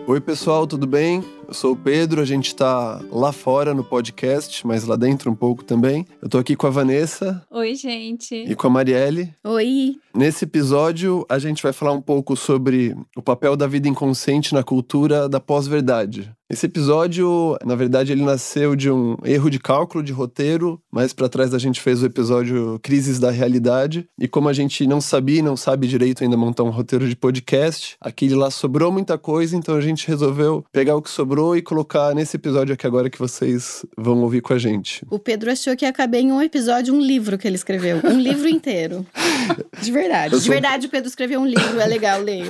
Oi pessoal, tudo bem? Eu sou o Pedro, a gente tá lá fora no podcast, mas lá dentro um pouco também. Eu tô aqui com a Vanessa. Oi, gente. E com a Marielle. Oi. Nesse episódio, a gente vai falar um pouco sobre o papel da vida inconsciente na cultura da pós-verdade. Esse episódio, na verdade, ele nasceu de um erro de cálculo de roteiro. Mais pra trás a gente fez o episódio Crises da Realidade. E como a gente não sabia e não sabe direito ainda montar um roteiro de podcast, aquele lá sobrou muita coisa, então a gente resolveu pegar o que sobrou e colocar nesse episódio aqui agora que vocês vão ouvir com a gente. O Pedro achou que ia caber em um episódio um livro que ele escreveu. Um livro inteiro. De verdade. De verdade, o Pedro escreveu um livro, é legal ler.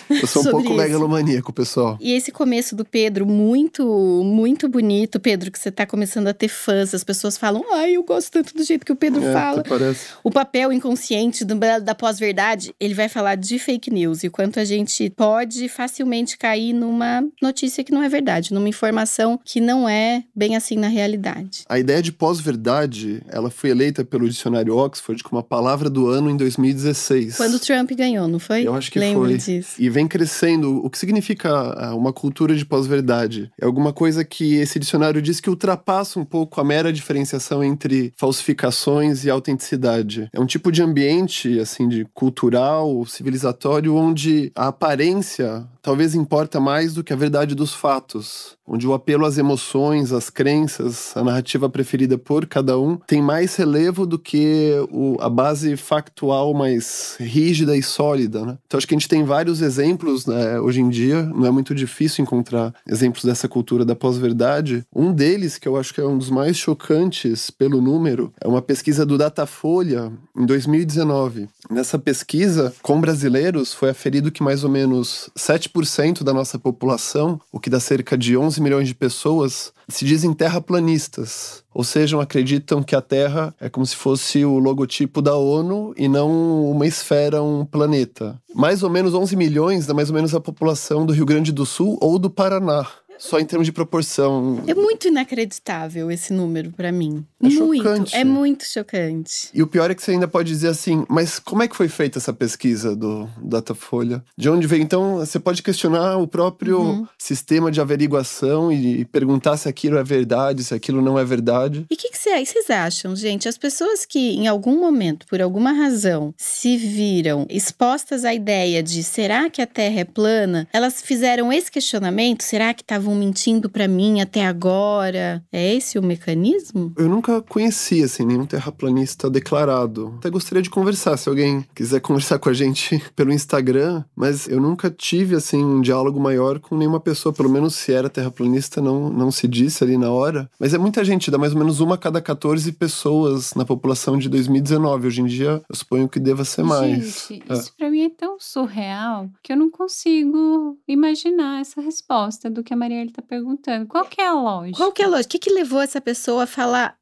Eu sou um pouco megalomaníaco, pessoal. E esse começo do Pedro, muito bonito, Pedro, que você tá começando a ter fãs. As pessoas falam, ai, eu gosto tanto do jeito que o Pedro fala. Parece. O papel inconsciente da pós-verdade, ele vai falar de fake news e o quanto a gente pode facilmente cair numa notícia que não é verdade, numa informação que não é bem assim na realidade. A ideia de pós-verdade, ela foi eleita pelo dicionário Oxford como a palavra do ano em 2016. Quando o Trump ganhou, não foi? Eu acho que Lembro foi. Disso. E vem crescendo. O que significa uma cultura de pós-verdade? É alguma coisa que esse dicionário diz que ultrapassa um pouco a mera diferenciação entre falsificações e autenticidade. É um tipo de ambiente, assim, de cultural, civilizatório, onde a aparência talvez importa mais do que a verdade dos fatos. Onde o apelo às emoções, às crenças, a narrativa preferida por cada um tem mais relevo do que a base factual mais rígida e sólida, né? Então acho que a gente tem vários exemplos, né, hoje em dia, não é muito difícil encontrar exemplos dessa cultura da pós-verdade. Um deles, que eu acho que é um dos mais chocantes pelo número, é uma pesquisa do Datafolha em 2019. Nessa pesquisa, com brasileiros, foi aferido que mais ou menos 7% da nossa população, o que dá cerca de 11 milhões de pessoas, se dizem terraplanistas. Ou seja, acreditam que a Terra é como se fosse o logotipo da ONU e não uma esfera, um planeta. Mais ou menos 11 milhões dá mais ou menos a população do Rio Grande do Sul ou do Paraná. Só em termos de proporção. É muito inacreditável esse número pra mim. É chocante. É muito chocante. E o pior é que você ainda pode dizer assim, mas como é que foi feita essa pesquisa do Datafolha? De onde veio? Então, você pode questionar o próprio sistema de averiguação e perguntar se aquilo é verdade, se aquilo não é verdade. E o que vocês acham, gente? As pessoas que em algum momento, por alguma razão, se viram expostas à ideia de será que a Terra é plana? Elas fizeram esse questionamento? Será que estavam mentindo pra mim até agora? É esse o mecanismo? Eu nunca conheci, assim, nenhum terraplanista declarado. Até gostaria de conversar, se alguém quiser conversar com a gente pelo Instagram, mas eu nunca tive, assim, um diálogo maior com nenhuma pessoa, pelo menos se era terraplanista, não se disse ali na hora. Mas é muita gente, dá mais ou menos 1 a cada 14 pessoas na população de 2019. Hoje em dia, eu suponho que deva ser mais. Gente, isso pra mim é tão surreal que eu não consigo imaginar essa resposta do que a Marielle tá perguntando. Qual que é a lógica? Qual que é a lógica? O que levou essa pessoa a falar,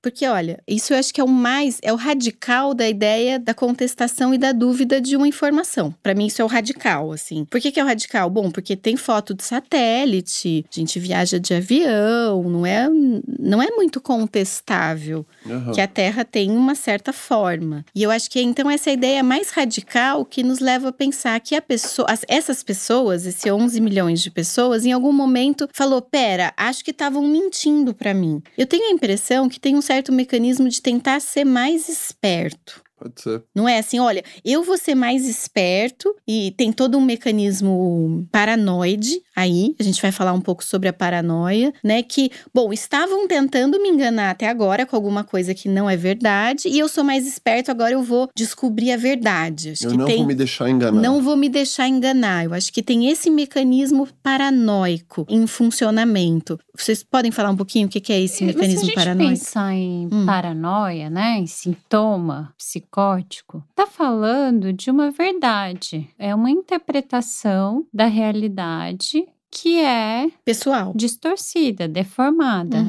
porque olha, isso eu acho que é o radical da ideia da contestação e da dúvida de uma informação. Pra mim isso é o radical, assim. Por que é o radical? Bom, porque tem foto de satélite, a gente viaja de avião, não é muito contestável que a Terra tem uma certa forma. E eu acho que então essa ideia é mais radical que nos leva a pensar que essas pessoas, esse 11 milhões de pessoas, em algum momento falou, pera, acho que estavam mentindo pra mim. Eu tenho a impressão que tem um certo mecanismo de tentar ser mais esperto. Pode ser. Não é assim, olha, eu vou ser mais esperto e tem todo um mecanismo paranoide aí, a gente vai falar um pouco sobre a paranoia, né, que, bom, estavam tentando me enganar até agora com alguma coisa que não é verdade e eu sou mais esperto, agora eu vou descobrir a verdade. Eu não vou me deixar enganar. Não vou me deixar enganar, eu acho que tem esse mecanismo paranoico em funcionamento. Vocês podem falar um pouquinho o que é esse mecanismo paranoico? Se a gente pensar em paranoia, né, em sintoma psicótico, tá falando de uma verdade. É uma interpretação da realidade que é pessoal, distorcida, deformada.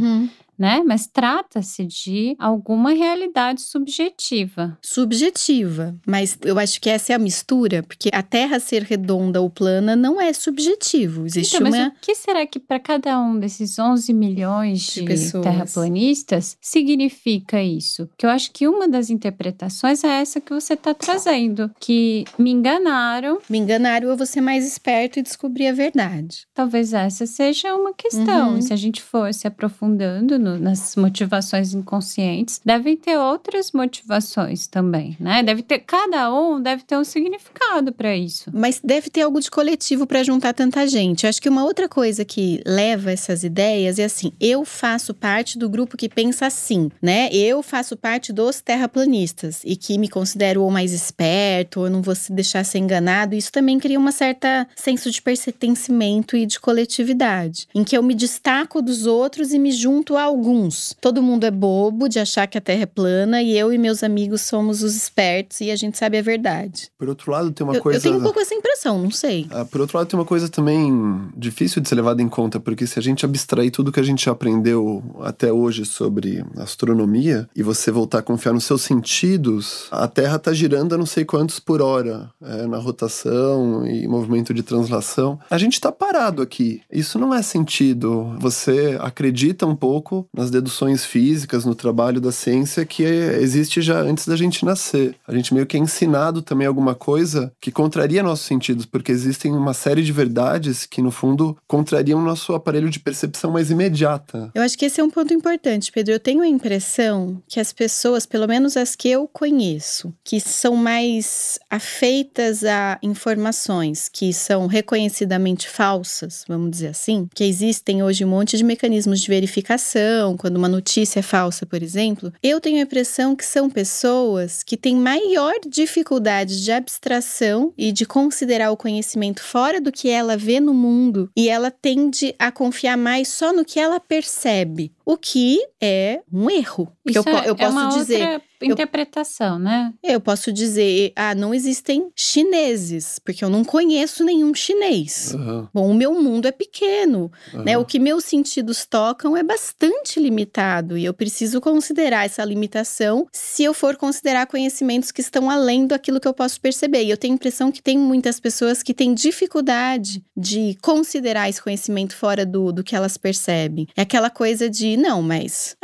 né? Mas trata-se de alguma realidade subjetiva. Subjetiva, mas eu acho que essa é a mistura, porque a Terra ser redonda ou plana não é subjetivo. Existe Então, mas uma... o que será que para cada um desses 11 milhões de pessoas. terraplanistas significa isso? Que eu acho que uma das interpretações é essa que você está trazendo, que me enganaram. Me enganaram, eu vou ser mais esperto e descobrir a verdade. Talvez essa seja uma questão. E se a gente for se aprofundando nas motivações inconscientes, devem ter outras motivações também, né? Cada um deve ter um significado para isso. Mas deve ter algo de coletivo para juntar tanta gente. Eu acho que uma outra coisa que leva essas ideias é assim, eu faço parte do grupo que pensa assim, né? Eu faço parte dos terraplanistas e que me considero o mais esperto, ou não vou se deixar ser enganado. Isso também cria uma certa senso de pertencimento e de coletividade, em que eu me destaco dos outros e me junto a alguns. Todo mundo é bobo de achar que a Terra é plana e eu e meus amigos somos os espertos e a gente sabe a verdade. Por outro lado, tem uma coisa... Eu tenho um pouco essa impressão, não sei. Por outro lado, tem uma coisa também difícil de ser levada em conta, porque se a gente abstrair tudo que a gente já aprendeu até hoje sobre astronomia e você voltar a confiar nos seus sentidos, a Terra está girando a não sei quantos por hora, na rotação e movimento de translação. A gente está parado aqui. Isso não é sentido. Você acredita um pouco nas deduções físicas, no trabalho da ciência que existe já antes da gente nascer. A gente meio que é ensinado também alguma coisa que contraria nossos sentidos, porque existem uma série de verdades que, no fundo, contrariam o nosso aparelho de percepção mais imediata. Eu acho que esse é um ponto importante, Pedro. Eu tenho a impressão que as pessoas, pelo menos as que eu conheço, que são mais afeitas a informações que são reconhecidamente falsas, vamos dizer assim, que existem hoje um monte de mecanismos de verificação, quando uma notícia é falsa, por exemplo, eu tenho a impressão que são pessoas que têm maior dificuldade de abstração e de considerar o conhecimento fora do que ela vê no mundo, e ela tende a confiar mais só no que ela percebe, o que é um erro. Isso eu posso uma dizer... outra interpretação, né? Eu posso dizer, não existem chineses, porque eu não conheço nenhum chinês. Uhum. Bom, o meu mundo é pequeno, Uhum. né? O que meus sentidos tocam é bastante limitado e eu preciso considerar essa limitação se eu for considerar conhecimentos que estão além daquilo que eu posso perceber. E eu tenho a impressão que tem muitas pessoas que têm dificuldade de considerar esse conhecimento fora do que elas percebem. É aquela coisa de, não, mas...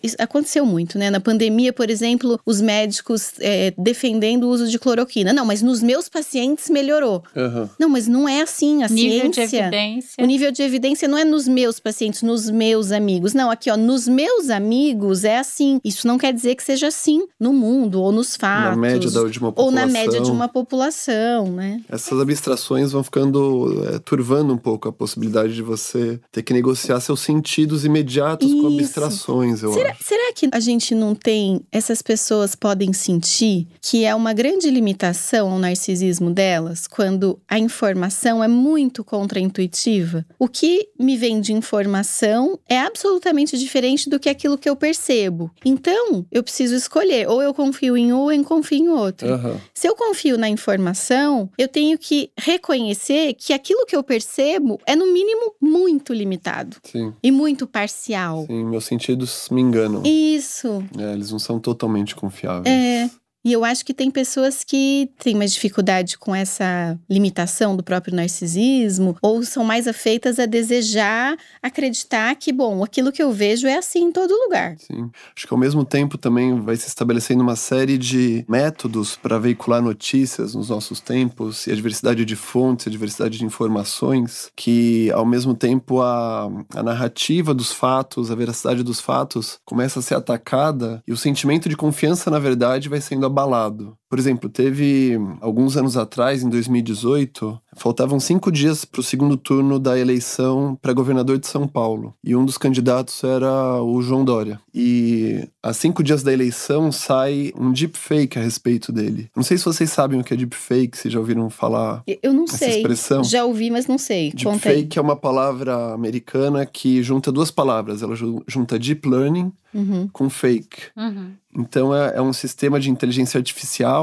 isso aconteceu muito, né? Na pandemia, por exemplo, os médicos defendendo o uso de cloroquina. Não, mas nos meus pacientes melhorou. Uhum. Não, mas não é assim. A nível ciência... de evidência. O nível de evidência não é nos meus pacientes, nos meus amigos. Não, aqui, nos meus amigos é assim. Isso não quer dizer que seja assim no mundo, ou nos fatos. Na média de uma população. Ou na média de uma população, né? Essas abstrações vão ficando turvando um pouco a possibilidade de você ter que negociar seus sentidos imediatos com abstrações, eu acho. Será que a gente não tem... Essas pessoas podem sentir que é uma grande limitação ao narcisismo delas quando a informação é muito contraintuitiva? O que me vem de informação é absolutamente diferente do que aquilo que eu percebo. Então, eu preciso escolher. Ou eu confio em um ou eu confio em outro. Uhum. Se eu confio na informação, eu tenho que reconhecer que aquilo que eu percebo é, no mínimo, muito limitado. Sim. E muito parcial. Sim, meus sentidos me enganam. Isso. Eles não são totalmente confiáveis. E eu acho que tem pessoas que têm mais dificuldade com essa limitação do próprio narcisismo, ou são mais afeitas a desejar acreditar que, bom, aquilo que eu vejo é assim em todo lugar. Sim. Acho que ao mesmo tempo também vai se estabelecendo uma série de métodos para veicular notícias nos nossos tempos, e a diversidade de fontes, a diversidade de informações, que ao mesmo tempo a narrativa dos fatos, a veracidade dos fatos começa a ser atacada e o sentimento de confiança na verdade vai sendo abalado. Por exemplo, teve alguns anos atrás, em 2018, faltavam 5 dias para o segundo turno da eleição para governador de São Paulo. E um dos candidatos era o João Dória. E a 5 dias da eleição sai um deepfake a respeito dele. Não sei se vocês sabem o que é deepfake, se já ouviram falar Eu não essa sei. expressão. Já ouvi, mas não sei. Deepfake é uma palavra americana que junta 2 palavras. Ela junta deep learning com fake. Uhum. Então é um sistema de inteligência artificial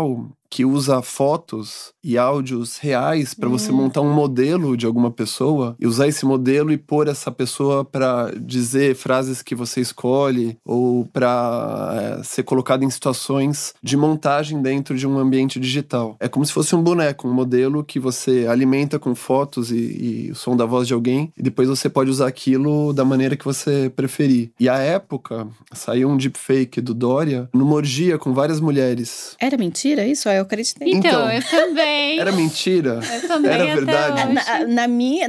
que usa fotos e áudios reais para você montar um modelo de alguma pessoa e usar esse modelo e pôr essa pessoa para dizer frases que você escolhe ou para ser colocado em situações de montagem dentro de um ambiente digital. É como se fosse um boneco, um modelo que você alimenta com fotos e o som da voz de alguém e depois você pode usar aquilo da maneira que você preferir. E à época, saiu um deepfake do Dória numa orgia com várias mulheres. Era mentira isso? Eu acreditei. Então, eu também. Era mentira? Eu também. Era verdade?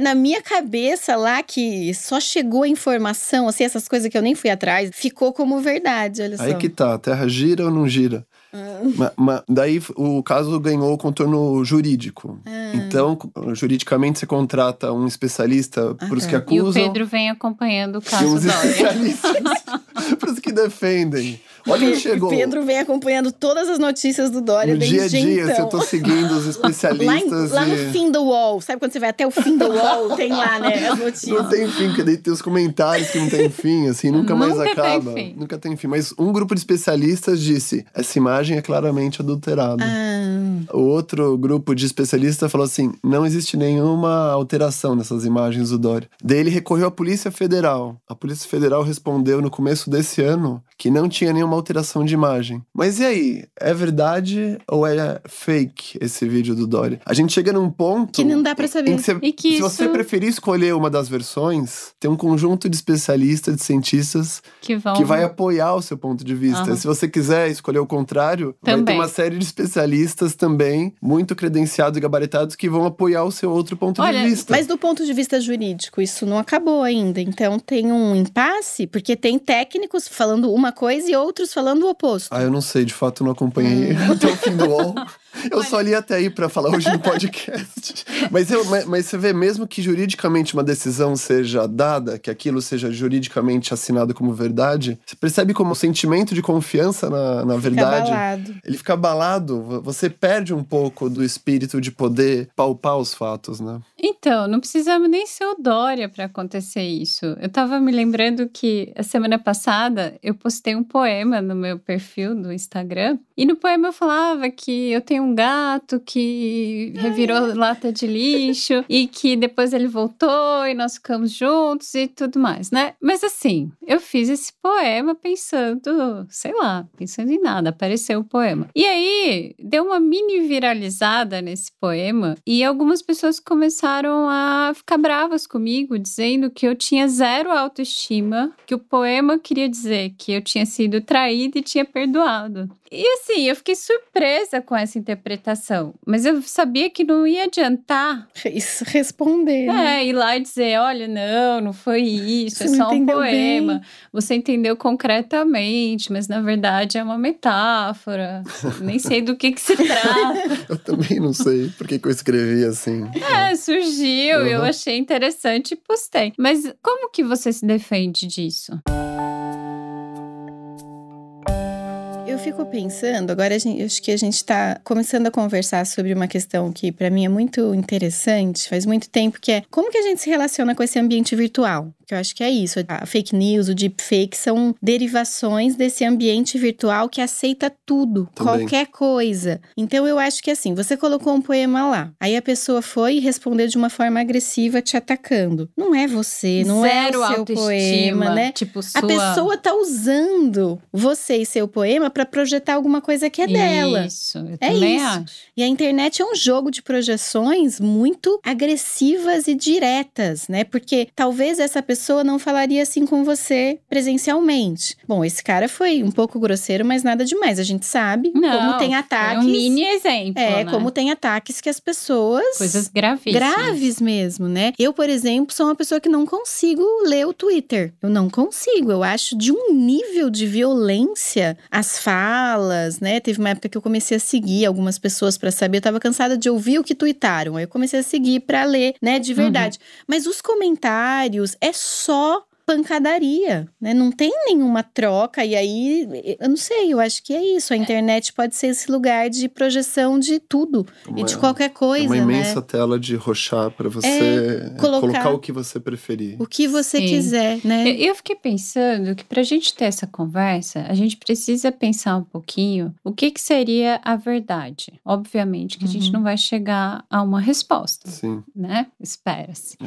Na minha cabeça lá, que só chegou a informação, assim, essas coisas que eu nem fui atrás, ficou como verdade, olha só. Aí que tá, a Terra gira ou não gira? Daí o caso ganhou o contorno jurídico. Então, juridicamente, você contrata um especialista para os que acusam. E o Pedro vem acompanhando o caso e uns Dória. especialistas para os que defendem. Olha onde chegou. Pedro vem acompanhando todas as notícias do Dória no desde dia a dia, então. eu tô seguindo os especialistas. Lá no fim do wall, sabe quando você vai até o fim do wall, tem lá, né, as notícias. Não tem fim, porque daí tem os comentários que não tem fim, assim, nunca mais acaba. Tem fim. Nunca tem fim. Mas um grupo de especialistas disse, essa imagem é claramente adulterada. O outro grupo de especialistas falou assim, não existe nenhuma alteração nessas imagens do Dória. Daí ele recorreu à Polícia Federal. A Polícia Federal respondeu no começo desse ano que não tinha nenhuma alteração de imagem. Mas e aí? É verdade ou é fake esse vídeo do Dória? A gente chega num ponto que não dá pra saber. Se você preferir escolher uma das versões, tem um conjunto de especialistas, de cientistas que vai apoiar o seu ponto de vista. Se você quiser escolher o contrário, vai ter uma série de especialistas também, muito credenciados e gabaritados, que vão apoiar o seu outro ponto de vista. Mas do ponto de vista jurídico, isso não acabou ainda. Então tem um impasse, porque tem técnicos falando uma coisa e outros falando o oposto. Eu não sei, de fato não acompanhei até o fim do UOL. Eu só li até aí pra falar hoje no podcast. Mas você vê, mesmo que juridicamente uma decisão seja dada, que aquilo seja juridicamente assinado como verdade, você percebe como o sentimento de confiança na verdade, ele fica abalado. Você perde um pouco do espírito de poder palpar os fatos, né? Então, não precisamos nem ser o Dória pra acontecer isso. Eu tava me lembrando que a semana passada eu postei um poema no meu perfil do Instagram. E no poema eu falava que eu tenho um gato que revirou lata de lixo e que depois ele voltou e nós ficamos juntos e tudo mais, né? Mas assim, eu fiz esse poema pensando, sei lá, pensando em nada, apareceu o poema. E aí, deu uma mini viralizada nesse poema e algumas pessoas começaram a ficar bravas comigo, dizendo que eu tinha zero autoestima, que o poema queria dizer que eu tinha sido traída e tinha perdoado. E assim, eu fiquei surpresa com essa interpretação. Mas eu sabia que não ia adiantar. Isso, responder. Ir lá e dizer, olha, não foi isso, Você é só um poema. Bem. Você entendeu concretamente, mas na verdade é uma metáfora. Nem sei do que se trata. Eu também não sei por que eu escrevi assim. Surgiu, eu achei interessante e postei. Mas como que você se defende disso? Eu fico pensando, agora acho que a gente está começando a conversar sobre uma questão que para mim é muito interessante, faz muito tempo, que é como que a gente se relaciona com esse ambiente virtual? Que eu acho que é isso, a fake news, o deepfake são derivações desse ambiente virtual que aceita tudo, qualquer coisa. Então eu acho que assim, você colocou um poema lá, aí a pessoa foi e respondeu de uma forma agressiva te atacando. Não é você, não Zero é o seu poema, né? Tipo, A pessoa tá usando você e seu poema para projetar alguma coisa que é dela. Isso, eu também acho. E a internet é um jogo de projeções muito agressivas e diretas, né? Porque talvez essa pessoa não falaria assim com você presencialmente. Bom, esse cara foi um pouco grosseiro, mas nada demais. A gente sabe como tem ataques. É um mini exemplo, né? Como tem ataques que as pessoas... Coisas gravíssimas. Graves mesmo, né? Eu, por exemplo, sou uma pessoa que não consigo ler o Twitter. Eu não consigo. Eu acho de um nível de violência as falas, né? Teve uma época que eu comecei a seguir algumas pessoas pra saber. Eu tava cansada de ouvir o que tuitaram. Aí eu comecei a seguir pra ler, né? De verdade. Mas os comentários é só pancadaria, né? Não tem nenhuma troca, e aí, eu não sei, eu acho que é isso. A internet pode ser esse lugar de projeção de tudo e de qualquer coisa, uma imensa né? tela de rochar para você colocar o que você preferir. O que você quiser, né? Eu fiquei pensando que pra gente ter essa conversa, a gente precisa pensar um pouquinho o que seria a verdade. Obviamente que a gente não vai chegar a uma resposta, né? Espera-se.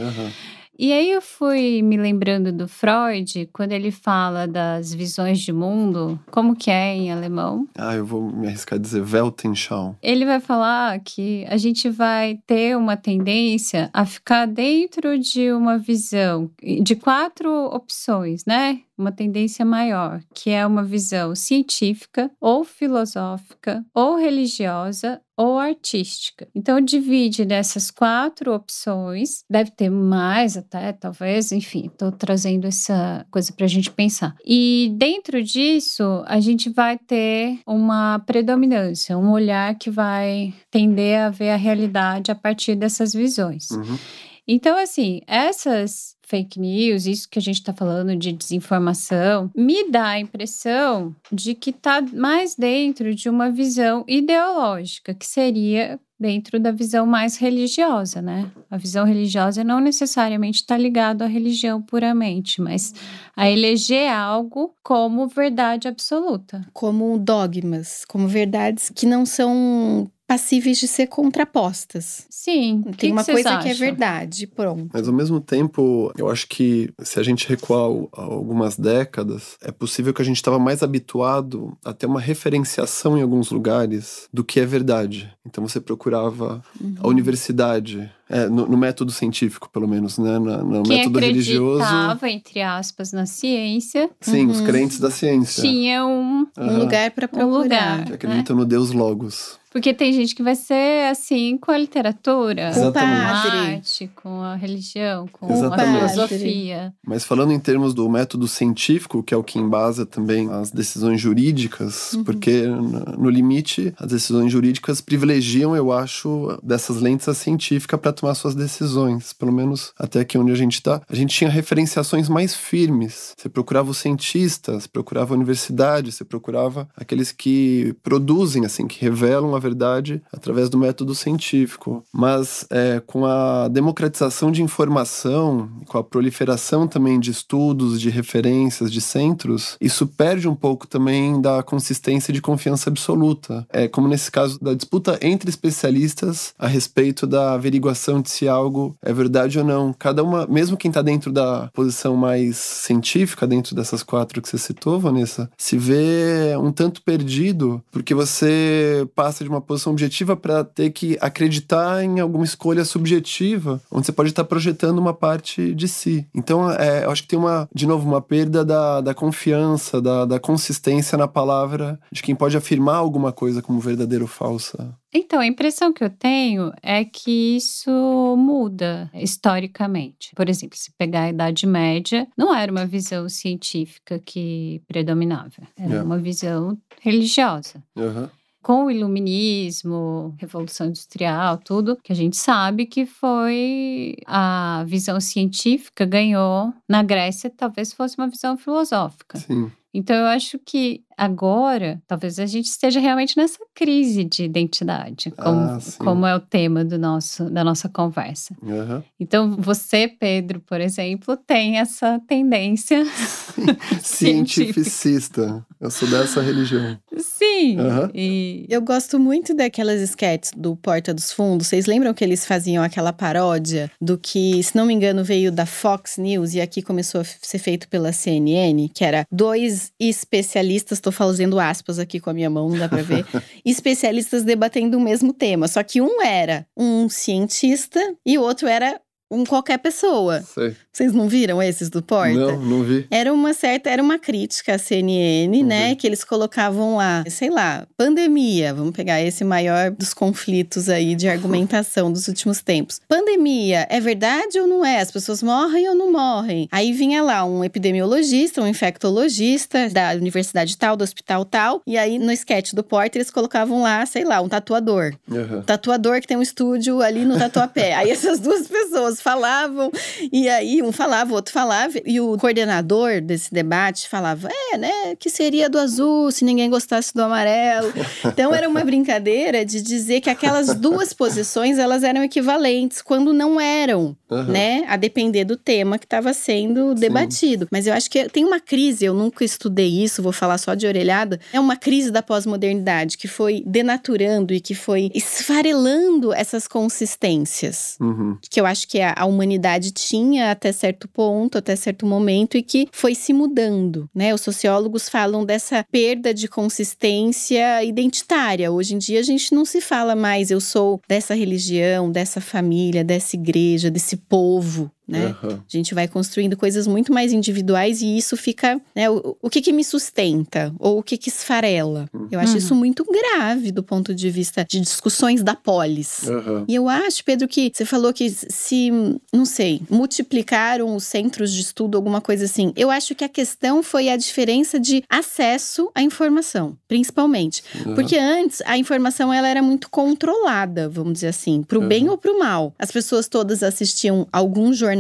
E aí eu fui me lembrando do Freud, quando ele fala das visões de mundo, como que é em alemão? Eu vou me arriscar a dizer Weltanschauung. Ele vai falar que a gente vai ter uma tendência a ficar dentro de uma visão, de 4 opções, né? Uma tendência maior, que é uma visão científica, ou filosófica, ou religiosa, ou artística. Então, divide nessas 4 opções, deve ter mais até, talvez, enfim, estou trazendo essa coisa para a gente pensar. E dentro disso, a gente vai ter uma predominância, um olhar que vai tender a ver a realidade a partir dessas visões. Então, assim, essas fake news, isso que a gente está falando de desinformação, me dá a impressão de que está mais dentro de uma visão ideológica, que seria dentro da visão mais religiosa, né? A visão religiosa não necessariamente está ligada à religião puramente, mas a eleger algo como verdade absoluta. Como dogmas, como verdades que não são passíveis de ser contrapostas. Sim. Tem uma coisa que é verdade, pronto. Mas ao mesmo tempo, eu acho que se a gente recuar algumas décadas, é possível que a gente estava mais habituado a ter uma referenciação em alguns lugares do que é verdade. Então você procurava a universidade, no método científico, pelo menos, né? No método religioso. Quem acreditava, entre aspas, na ciência. Sim, os crentes da ciência. Tinha um lugar para procurar. Que acreditam no Deus Logos. Porque tem gente que vai ser assim com a literatura, com a arte, com a religião, com a filosofia. Mas falando em termos do método científico, que é o que embasa também as decisões jurídicas, porque no limite as decisões jurídicas privilegiam, eu acho, dessas lentes a científica para tomar suas decisões. Pelo menos até aqui onde a gente está. A gente tinha referenciações mais firmes. Você procurava os cientistas, procurava a universidade, você procurava aqueles que produzem, assim, que revelam a verdade através do método científico. Mas com a democratização de informação, com a proliferação também de estudos, de referências, de centros, isso perde um pouco também da consistência de confiança absoluta. Como nesse caso da disputa entre especialistas a respeito da averiguação de se algo é verdade ou não. Cada uma, mesmo quem está dentro da posição mais científica, dentro dessas 4 que você citou, Vanessa, se vê um tanto perdido, porque você passa de uma posição objetiva para ter que acreditar em alguma escolha subjetiva, onde você pode estar projetando uma parte de si. Então, eu acho que tem de novo, uma perda da confiança, da consistência na palavra de quem pode afirmar alguma coisa como verdadeira ou falsa. Então, a impressão que eu tenho é que isso muda historicamente. Por exemplo, se pegar a Idade Média, não era uma visão científica que predominava, era uma visão religiosa. Com o iluminismo, Revolução Industrial, tudo, que a gente sabe que foi a visão científica ganhou. Na Grécia, talvez fosse uma visão filosófica. Sim. Então, eu acho que agora, talvez a gente esteja realmente nessa crise de identidade, como é o tema da nossa conversa. Então, você, Pedro, por exemplo, tem essa tendência cientificista. Eu sou dessa religião. Sim. E eu gosto muito daquelas sketches do Porta dos Fundos. Vocês lembram que eles faziam aquela paródia do que, se não me engano, veio da Fox News e aqui começou a ser feito pela CNN, que era 2 especialistas, tô fazendo aspas aqui com a minha mão, não dá pra ver, especialistas debatendo o mesmo tema, só que um era um cientista e o outro era qualquer pessoa. Sei. Vocês não viram esses do Porta? Não vi. Era uma crítica à CNN, né? Que eles colocavam lá, sei lá, pandemia. Vamos pegar esse maior dos conflitos aí de argumentação dos últimos tempos. Pandemia, é verdade ou não é? As pessoas morrem ou não morrem? Aí vinha lá um epidemiologista, um infectologista da universidade tal, do hospital tal. E aí no sketch do Porta eles colocavam lá, sei lá, um tatuador. Um tatuador que tem um estúdio ali no Tatuapé. Aí essas 2 pessoas falavam e aí um falava, o outro falava, e o coordenador desse debate falava, né, que seria do azul se ninguém gostasse do amarelo. Então era uma brincadeira de dizer que aquelas duas posições, elas eram equivalentes, quando não eram, né, a depender do tema que estava sendo debatido. Mas eu acho que tem uma crise, eu nunca estudei isso, vou falar só de orelhada, é uma crise da pós-modernidade que foi denaturando e que foi esfarelando essas consistências. Que eu acho que a humanidade tinha até certo ponto, até certo momento, e que foi se mudando, né? Os sociólogos falam dessa perda de consistência identitária. Hoje em dia a gente não se fala mais, eu sou dessa religião, dessa família, dessa igreja, desse povo, né? A gente vai construindo coisas muito mais individuais e isso fica, né, o que me sustenta ou o que esfarela. Eu acho isso muito grave do ponto de vista de discussões da polis. E eu acho, Pedro, que você falou que se, não sei, multiplicaram os centros de estudo, alguma coisa assim. Eu acho que a questão foi a diferença de acesso à informação, principalmente. Porque antes, a informação ela era muito controlada, vamos dizer assim, pro bem ou pro mal. As pessoas todas assistiam alguns jornais,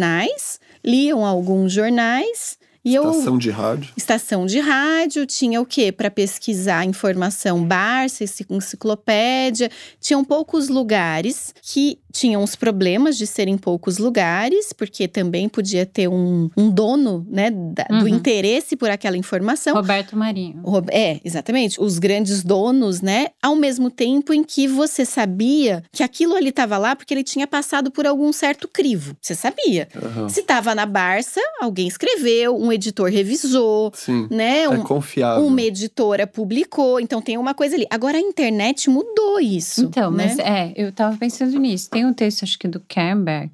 liam alguns jornais. Estação de rádio. Estação de rádio, tinha o quê? Para pesquisar informação, Barça, enciclopédia. Tinham poucos lugares que tinham os problemas de serem poucos lugares, porque também podia ter um dono, né, do interesse por aquela informação. Roberto Marinho. Exatamente. Os grandes donos, né? Ao mesmo tempo em que você sabia que aquilo ali estava lá porque ele tinha passado por algum certo crivo. Você sabia. Se estava na Barça, alguém escreveu, um editor revisou. Sim, né? É confiável. Uma editora publicou. Então tem uma coisa ali. Agora a internet mudou isso. Então, né? mas eu tava pensando nisso. Tem um texto, acho que do Kernberg.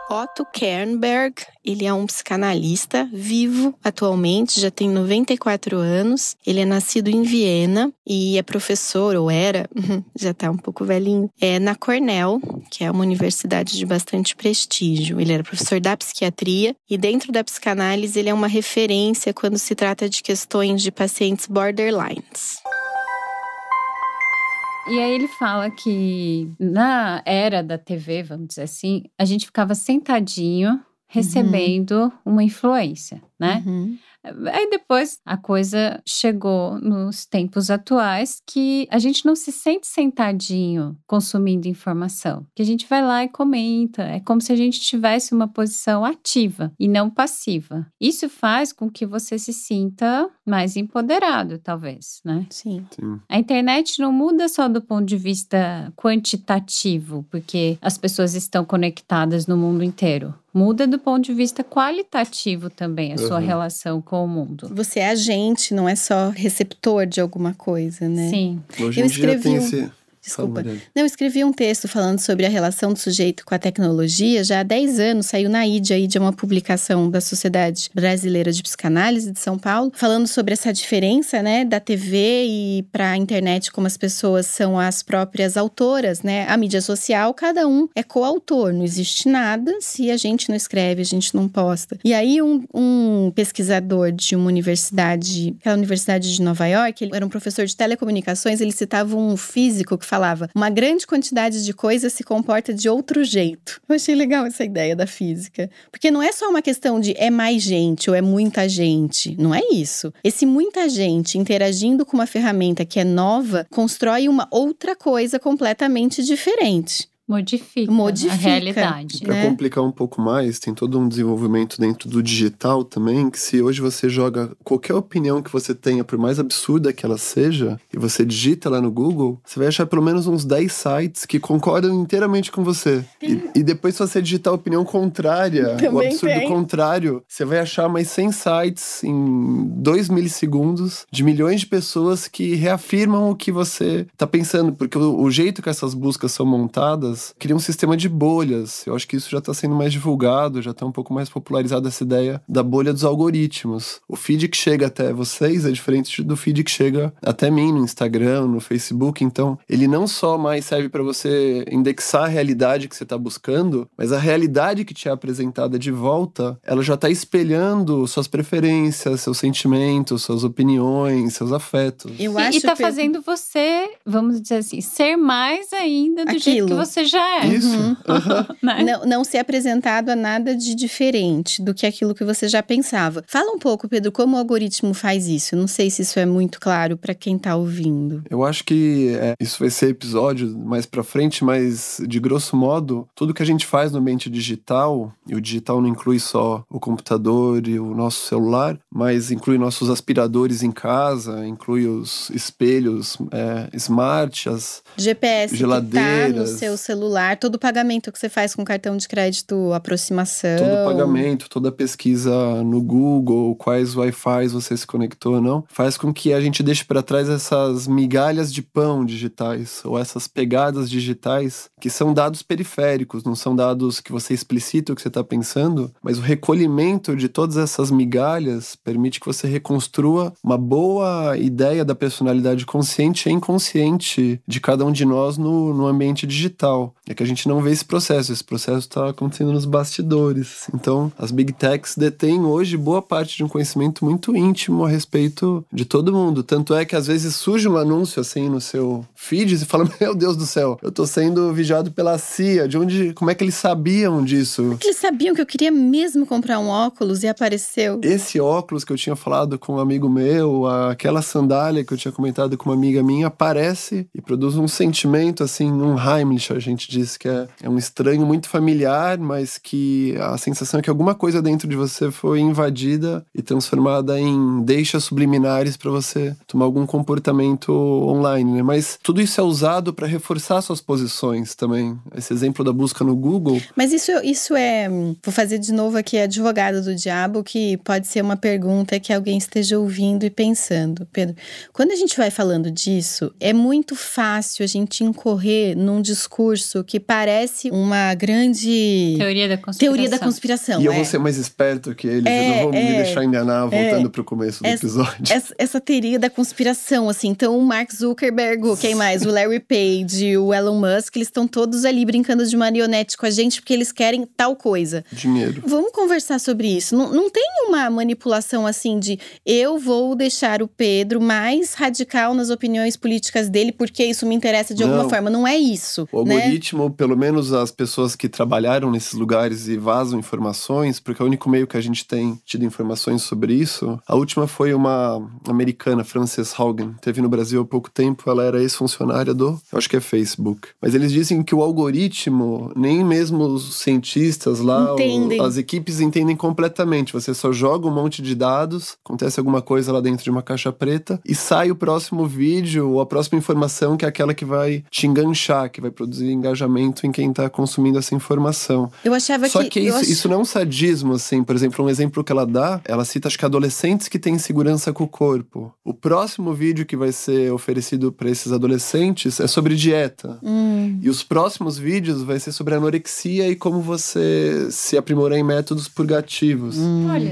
Otto Kernberg, ele é um psicanalista vivo atualmente, já tem 94 anos. Ele é nascido em Viena e é professor, ou era, já tá um pouco velhinho, na Cornell, que é uma universidade de bastante prestígio. Ele era professor da psiquiatria e dentro da psicanálise ele é uma referência quando se trata de questões de pacientes borderlines. E aí ele fala que na era da TV, vamos dizer assim, a gente ficava sentadinho recebendo uma influência, né? Aí depois a coisa chegou nos tempos atuais que a gente não se sente sentadinho consumindo informação. Que a gente vai lá e comenta. É como se a gente tivesse uma posição ativa e não passiva. Isso faz com que você se sinta mais empoderado, talvez, né? Sim. A internet não muda só do ponto de vista quantitativo, porque as pessoas estão conectadas no mundo inteiro. Muda do ponto de vista qualitativo também a sua relação com o mundo. Você é agente, não é só receptor de alguma coisa, né? Sim. Hoje em dia tem esse... Desculpa. Não, eu escrevi um texto falando sobre a relação do sujeito com a tecnologia. Já há 10 anos, saiu na IDE. A IDE é uma publicação da Sociedade Brasileira de Psicanálise de São Paulo, falando sobre essa diferença, né, da TV e para a internet, como as pessoas são as próprias autoras, né? A mídia social, cada um é coautor. Não existe nada se a gente não escreve, a gente não posta. E aí, um pesquisador de uma universidade, aquela universidade de Nova York, ele era um professor de telecomunicações, ele citava um físico que falava, uma grande quantidade de coisas se comporta de outro jeito. Eu achei legal essa ideia da física. Porque não é só uma questão de é mais gente ou é muita gente. Não é isso. Esse muita gente interagindo com uma ferramenta que é nova, constrói uma outra coisa completamente diferente. Modifica a realidade. Para complicar um pouco mais, tem todo um desenvolvimento dentro do digital também, que se hoje você joga qualquer opinião que você tenha, por mais absurda que ela seja, e você digita lá no Google, você vai achar pelo menos uns 10 sites que concordam inteiramente com você. E depois, se você digitar a opinião contrária, o absurdo contrário, você vai achar mais 100 sites em 2 milissegundos de milhões de pessoas que reafirmam o que você tá pensando, porque o jeito que essas buscas são montadas cria um sistema de bolhas. Eu acho que isso já está sendo mais divulgado, já está um pouco mais popularizada essa ideia da bolha dos algoritmos. O feed que chega até vocês é diferente do feed que chega até mim no Instagram, no Facebook. Então, ele não só mais serve para você indexar a realidade que você está buscando, mas a realidade que te é apresentada de volta, ela já está espelhando suas preferências, seus sentimentos, suas opiniões, seus afetos. E está fazendo você, vamos dizer assim, ser mais ainda do jeito que você já é. Isso. Né? Não ser apresentado a nada de diferente do que aquilo que você já pensava. Fala um pouco, Pedro, como o algoritmo faz isso. Eu não sei se isso é muito claro para quem tá ouvindo. Eu acho que isso vai ser episódio mais pra frente, mas de grosso modo, tudo que a gente faz no ambiente digital, e o digital não inclui só o computador e o nosso celular, mas inclui nossos aspiradores em casa, inclui os espelhos smart, as GPS geladeiras, que tá no seu celular, todo o pagamento que você faz com cartão de crédito, aproximação. todo o pagamento, toda a pesquisa no Google, quais Wi-Fi você se conectou ou não, faz com que a gente deixe para trás essas migalhas de pão digitais, ou essas pegadas digitais, que são dados periféricos, não são dados que você explicita o que você está pensando, mas o recolhimento de todas essas migalhas permite que você reconstrua uma boa ideia da personalidade consciente e inconsciente de cada um de nós no ambiente digital. É que a gente não vê esse processo está acontecendo nos bastidores. Então, as Big Techs detêm hoje boa parte de um conhecimento muito íntimo a respeito de todo mundo. Tanto é que às vezes surge um anúncio assim no seu feed e você fala, meu Deus do céu, eu tô sendo vigiado pela CIA, como é que eles sabiam disso? Como é que eles sabiam que eu queria mesmo comprar um óculos e apareceu? Esse óculos que eu tinha falado com um amigo meu, aquela sandália que eu tinha comentado com uma amiga minha, aparece e produz um sentimento assim, um Heimlich, a gente diz que é um estranho muito familiar, mas que a sensação é que alguma coisa dentro de você foi invadida e transformada em deixas subliminares para você tomar algum comportamento online, né? Mas tudo isso é usado para reforçar suas posições também. Esse exemplo da busca no Google. Mas isso é... Vou fazer de novo aqui advogado do diabo, que pode ser uma pergunta que alguém esteja ouvindo e pensando. Pedro, quando a gente vai falando disso, é muito fácil a gente incorrer num discurso que parece uma grande... Teoria da conspiração. E eu vou ser mais esperto que eles, eu não vou me deixar enganar voltando pro começo do episódio. Essa teoria da conspiração, assim. Então, o Mark Zuckerberg, quem mais? O Larry Page, o Elon Musk, eles estão todos ali brincando de marionete com a gente porque eles querem tal coisa. Dinheiro. Vamos conversar sobre isso. Não tem uma manipulação assim de eu vou deixar o Pedro mais radical nas opiniões políticas dele porque isso me interessa de alguma forma. Não é isso. O algoritmo, pelo menos as pessoas que trabalharam nesses lugares e vazam informações, porque é o único meio que a gente tem tido informações sobre isso. A última foi uma americana, Frances Haugen, teve no Brasil há pouco tempo, ela era ex-funcionária eu acho que é Facebook. Mas eles dizem que o algoritmo, nem mesmo os cientistas lá, as equipes entendem completamente. Você só joga um monte de dados, acontece alguma coisa lá dentro de uma caixa preta e sai o próximo vídeo ou a próxima informação que é aquela que vai te enganchar, que vai produzir engajamento em quem tá consumindo essa informação. Eu achava Só que isso não é um sadismo, assim. Por exemplo, um exemplo que ela dá, ela cita, acho que adolescentes que têm insegurança com o corpo. O próximo vídeo que vai ser oferecido para esses adolescentes é sobre dieta. E os próximos vídeos vai ser sobre anorexia e como você se aprimorar em métodos purgativos.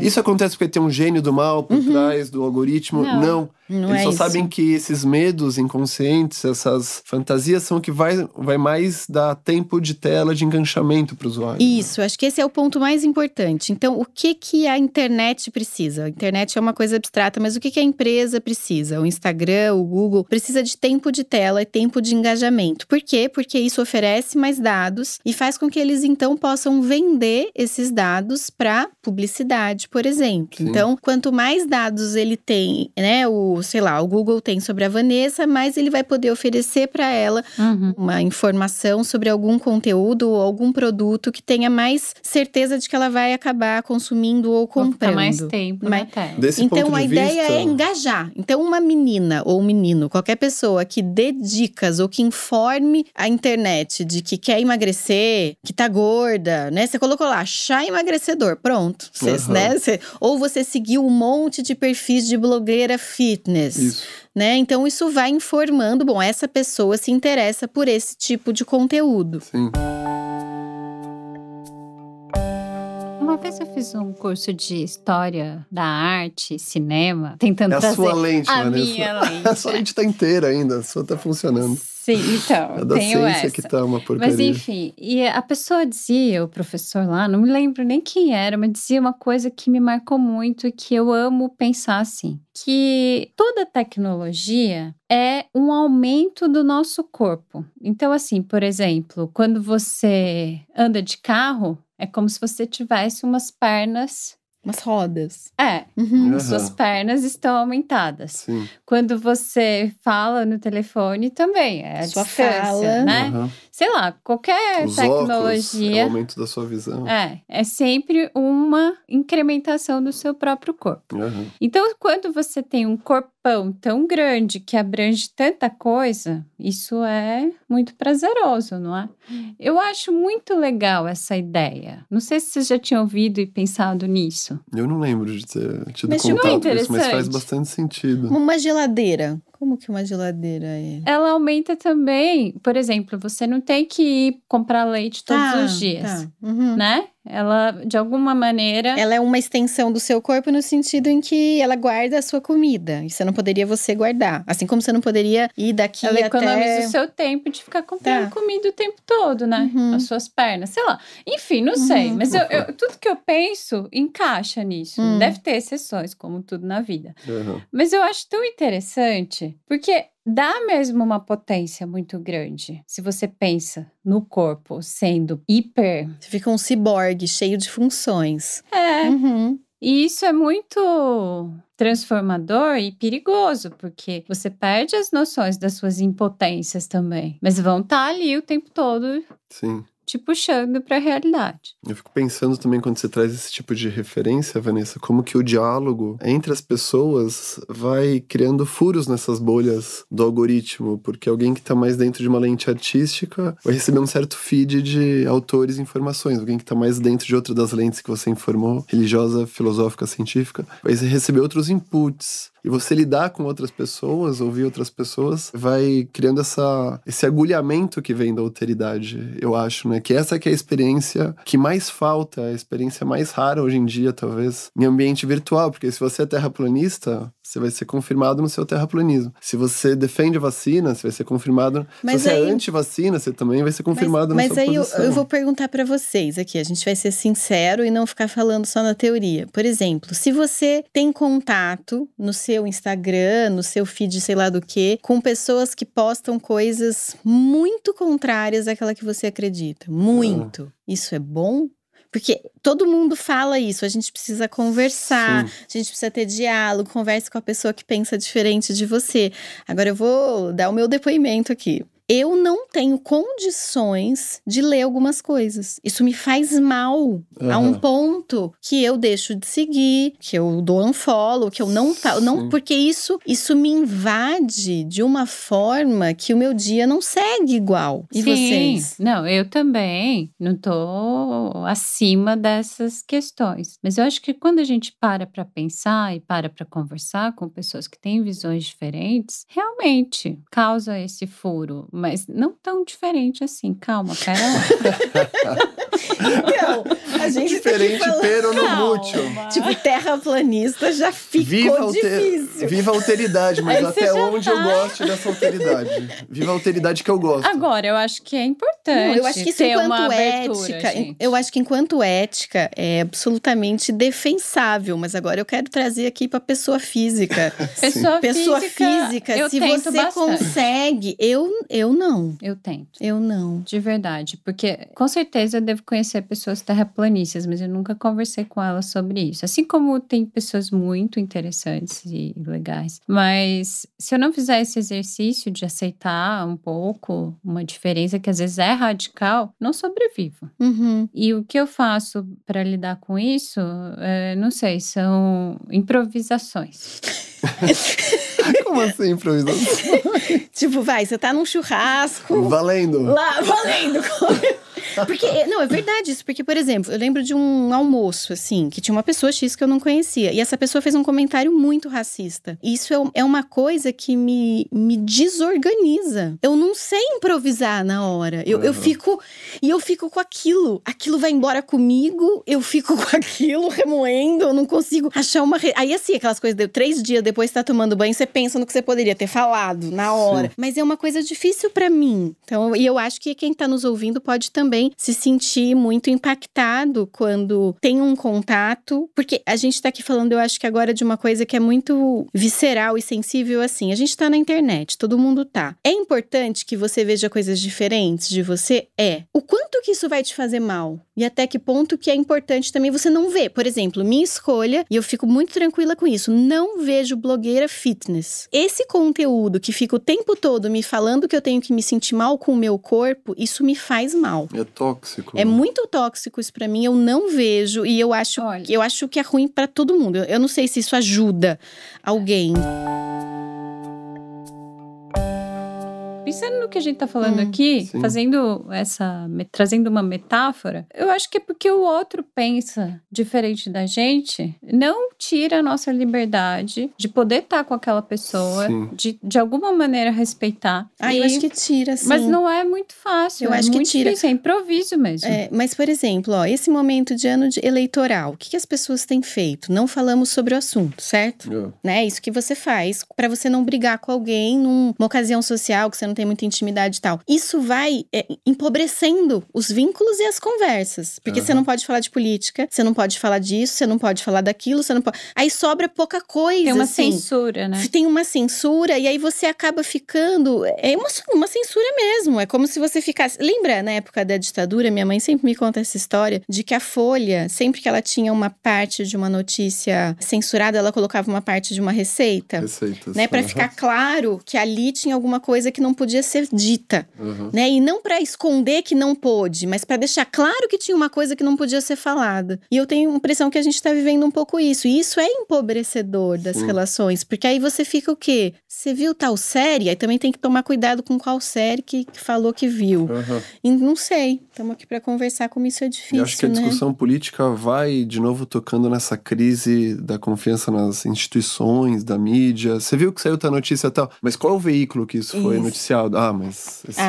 Isso acontece porque tem um gênio do mal por trás do algoritmo? Não. Eles só sabem que esses medos inconscientes, essas fantasias são o que vai mais dar tempo de tela de enganchamento para o usuário. Isso, acho que esse é o ponto mais importante. Então, o que a internet precisa? A internet é uma coisa abstrata, mas o que a empresa precisa? O Instagram, o Google, precisa de tempo de tela e tempo de engajamento. Por quê? Porque isso oferece mais dados e faz com que eles, então, possam vender esses dados para publicidade, por exemplo. Sim. Então, quanto mais dados ele tem, né, o Google tem sobre a Vanessa, mais ele vai poder oferecer para ela uma informação sobre algum conteúdo ou algum produto que tenha mais certeza de que ela vai acabar consumindo ou comprando. Ficar mais tempo na tela. Então, a ideia é engajar. Então, uma menina ou um menino, qualquer pessoa que dê dicas ou que informe a internet de que quer emagrecer, que tá gorda, né? Você colocou lá, chá emagrecedor, pronto. Ou você seguiu um monte de perfis de blogueira fitness. Isso. Né? Então, isso vai informando, essa pessoa se interessa por esse tipo de conteúdo. Sim. Uma vez eu fiz um curso de história da arte, cinema, tentando trazer sua lente, a Vanessa. minha lente. A sua lente tá inteira ainda, a sua tá funcionando. Sim, então, A da tenho ciência essa. que tá uma porcaria. Mas enfim, e a pessoa dizia, o professor lá, não me lembro nem quem era, mas dizia uma coisa que me marcou muito e que eu amo pensar assim, que toda tecnologia é um aumento do nosso corpo. Então, assim, por exemplo, quando você anda de carro, é como se você tivesse umas pernas. Umas rodas. As suas pernas estão aumentadas. Sim. Quando você fala no telefone também, é a Sua distância, fala. né? Sei lá, qualquer Os óculos, é o tecnologia aumento da sua visão. é sempre uma incrementação do seu próprio corpo. Então, quando você tem um corpão tão grande que abrange tanta coisa, isso é muito prazeroso, não é? Eu acho muito legal essa ideia. Não sei se vocês já tinham ouvido e pensado nisso. Eu não lembro de ter tido Mas contato não é com isso, mas faz interessante? bastante sentido. Uma geladeira. Como que uma geladeira é? Ela aumenta também, por exemplo, você não tem que ir comprar leite todos os dias, Tá. Uhum. né? Ela, de alguma maneira... Ela é uma extensão do seu corpo no sentido em que ela guarda a sua comida. E você não poderia você guardar. Assim como você não poderia ir daqui Ela até... economiza o seu tempo de ficar comprando comida o tempo todo, né? As suas pernas, sei lá. Enfim, não sei. Mas tudo que eu penso encaixa nisso. Deve ter exceções, como tudo na vida. Mas eu acho tão interessante, porque dá mesmo uma potência muito grande. Se você pensa no corpo sendo hiper... Você fica um ciborgue cheio de funções. E isso é muito transformador e perigoso, porque você perde as noções das suas impotências também. Mas vão estar ali o tempo todo Sim. te puxando para a realidade. Eu fico pensando também, quando você traz esse tipo de referência, Vanessa, como que o diálogo entre as pessoas vai criando furos nessas bolhas do algoritmo, porque alguém que está mais dentro de uma lente artística vai receber um certo feed de autores e informações. Alguém que está mais dentro de outra das lentes que você informou, religiosa, filosófica, científica, vai receber outros inputs. E você lidar com outras pessoas, ouvir outras pessoas, vai criando esse agulhamento que vem da alteridade, eu acho, né? Que essa que é a experiência que mais falta, a experiência mais rara hoje em dia, talvez, em ambiente virtual. Porque se você é terraplanista, você vai ser confirmado no seu terraplanismo. Se você defende a vacina, você vai ser confirmado... Mas se você aí... é anti-vacina, você também vai ser confirmado na sua posição. Mas aí eu vou perguntar pra vocês aqui, a gente vai ser sincero e não ficar falando só na teoria. Por exemplo, se você tem contato no seu Instagram, no seu feed, sei lá do que, com pessoas que postam coisas muito contrárias àquela que você acredita. Muito. Isso é bom? Porque todo mundo fala isso, a gente precisa conversar, a gente precisa ter diálogo, converse com a pessoa que pensa diferente de você. Agora eu vou dar o meu depoimento aqui. Eu não tenho condições de ler algumas coisas. Isso me faz mal a um ponto que eu deixo de seguir, que eu dou unfollow, que eu não porque isso me invade de uma forma que o meu dia não segue igual. E vocês? Não, eu também não tô acima dessas questões. Mas eu acho que quando a gente para pensar e para conversar com pessoas que têm visões diferentes, realmente causa esse furo. Mas não tão diferente assim. Calma, pera lá. Então, a gente diferente, tá pero no mútil. Tipo, terraplanista já ficou difícil. Viva a alteridade, mas Aí até onde eu gosto dessa alteridade. Viva a alteridade que eu gosto. Agora, eu acho que é importante. Não, eu acho que isso, ter uma enquanto abertura, ética, gente. eu acho que enquanto ética é absolutamente defensável. Mas agora eu quero trazer aqui pra pessoa física. Pessoa física, eu se tento você bastante. consegue, eu não. Eu tento. Eu não. De verdade. Porque, com certeza, eu devo conhecer pessoas terraplanistas, mas eu nunca conversei com elas sobre isso. Assim como tem pessoas muito interessantes e legais. Mas, se eu não fizer esse exercício de aceitar um pouco uma diferença que às vezes é radical, não sobrevivo. E o que eu faço para lidar com isso, não sei, são improvisações. Como assim, improvisação? Tipo, você tá num churrasco. Valendo. Lá, valendo. Porque, não, é verdade isso. Porque, por exemplo, eu lembro de um almoço, assim, que tinha uma pessoa X que eu não conhecia. E essa pessoa fez um comentário muito racista. Isso é uma coisa que me desorganiza. Eu não sei improvisar na hora. Eu fico com aquilo. Aquilo vai embora comigo, eu fico com aquilo remoendo, eu não consigo achar uma... Aí, assim, aquelas coisas, 3 dias depois você tá tomando banho, você pensa no que você poderia ter falado na hora. Sim. Mas é uma coisa difícil pra mim. Então, e eu acho que quem tá nos ouvindo pode também se sentir muito impactado quando tem um contato. Porque a gente tá aqui falando, eu acho que agora, de uma coisa que é muito visceral e sensível, assim. A gente tá na internet, todo mundo tá. É importante que você veja coisas diferentes de você? É. O quanto que isso vai te fazer mal? E até que ponto que é importante também você não ver. Por exemplo, minha escolha, e eu fico muito tranquila com isso, não vejo blogueira fitness. Esse conteúdo que fica o tempo todo me falando que eu tenho que me sentir mal com o meu corpo, isso me faz mal. É tóxico. É muito tóxico isso pra mim, eu não vejo. E eu acho que é ruim pra todo mundo. Eu não sei se isso ajuda alguém. Pensando no que a gente tá falando aqui, trazendo uma metáfora, eu acho que é porque o outro pensa diferente da gente, não tira a nossa liberdade de poder estar com aquela pessoa, de alguma maneira respeitar. Eu acho que tira, sim. Mas não é muito fácil, eu acho muito que tira. Difícil, é improviso mesmo. Mas, por exemplo, esse momento de ano eleitoral, o que as pessoas têm feito? Não falamos sobre o assunto, certo? Né? Isso que você faz pra você não brigar com alguém numa ocasião social que você não tem muita intimidade e tal. Isso vai empobrecendo os vínculos e as conversas. Porque você não pode falar de política, você não pode falar disso, você não pode falar daquilo, você não pode... Aí sobra pouca coisa, tem uma censura, né? Tem uma censura e aí você acaba ficando... É uma censura mesmo. É como se você ficasse... Lembra, na época da ditadura, minha mãe sempre me conta essa história de que a Folha, sempre que ela tinha uma parte de uma notícia censurada, ela colocava uma parte de uma receita. Receitas. Né? Pra ficar claro que ali tinha alguma coisa que não podia ser dita, né? E não pra esconder que não pôde, mas pra deixar claro que tinha uma coisa que não podia ser falada. E eu tenho a impressão que a gente tá vivendo um pouco isso. E isso é empobrecedor das relações, porque aí você fica o quê? Você viu tal série? Aí também tem que tomar cuidado com qual série que falou que viu. E não sei. Estamos aqui pra conversar como isso é difícil, eu acho que a discussão política vai, de novo, tocando nessa crise da confiança nas instituições, da mídia. Você viu que saiu a notícia e tal, mas qual é o veículo que isso foi noticiado?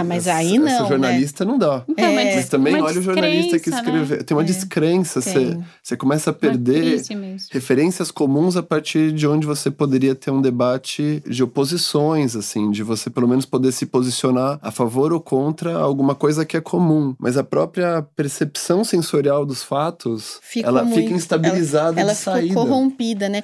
Mas aí não, essa jornalista, né? Não dá. Então, mas também olha o jornalista que escreveu. Né? Tem uma descrença. Você começa a perder referências comuns a partir de onde você poderia ter um debate de oposições, assim, de você pelo menos poder se posicionar a favor ou contra alguma coisa que é comum. Mas a própria percepção sensorial dos fatos, fica instabilizada de saída. Ela ficou corrompida, né?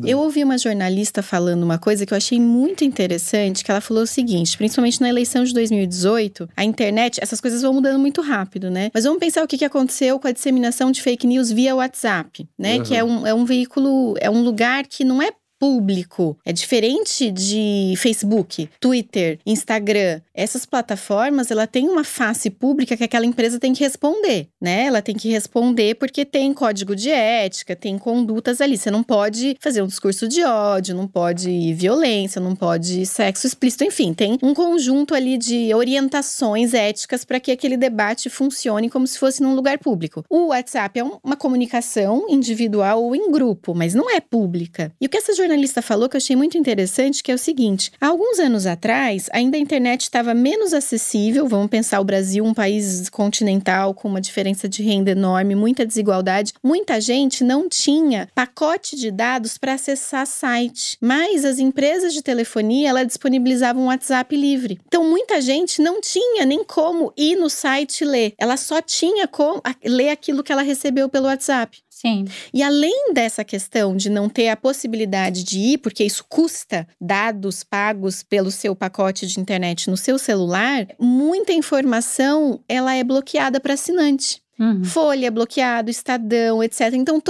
Eu ouvi uma jornalista falando uma coisa que eu achei muito interessante, que ela falou o seguinte, principalmente na eleição de 2018, a internet, essas coisas vão mudando muito rápido, né? Mas vamos pensar o que aconteceu com a disseminação de fake news via WhatsApp, né? Que é um veículo, é um lugar que não é público. É diferente de Facebook, Twitter, Instagram. Essas plataformas, ela tem uma face pública que aquela empresa tem que responder, né? Ela tem que responder porque tem código de ética, tem condutas ali. Você não pode fazer um discurso de ódio, não pode violência, não pode sexo explícito, enfim. Tem um conjunto ali de orientações éticas para que aquele debate funcione como se fosse num lugar público. O WhatsApp é uma comunicação individual ou em grupo, mas não é pública. E o que essa jornalista falou que eu achei muito interessante, que é o seguinte: há alguns anos atrás, ainda a internet estava menos acessível. Vamos pensar o Brasil, um país continental com uma diferença de renda enorme, muita desigualdade. Muita gente não tinha pacote de dados para acessar site, mas as empresas de telefonia, elas disponibilizavam um WhatsApp livre. Então, muita gente não tinha nem como ir no site ler. Ela só tinha como ler aquilo que ela recebeu pelo WhatsApp. Sim. E além dessa questão de não ter a possibilidade de ir, porque isso custa dados pagos pelo seu pacote de internet no seu celular, muita informação ela é bloqueada para assinante. Folha bloqueado, Estadão, etc. Então,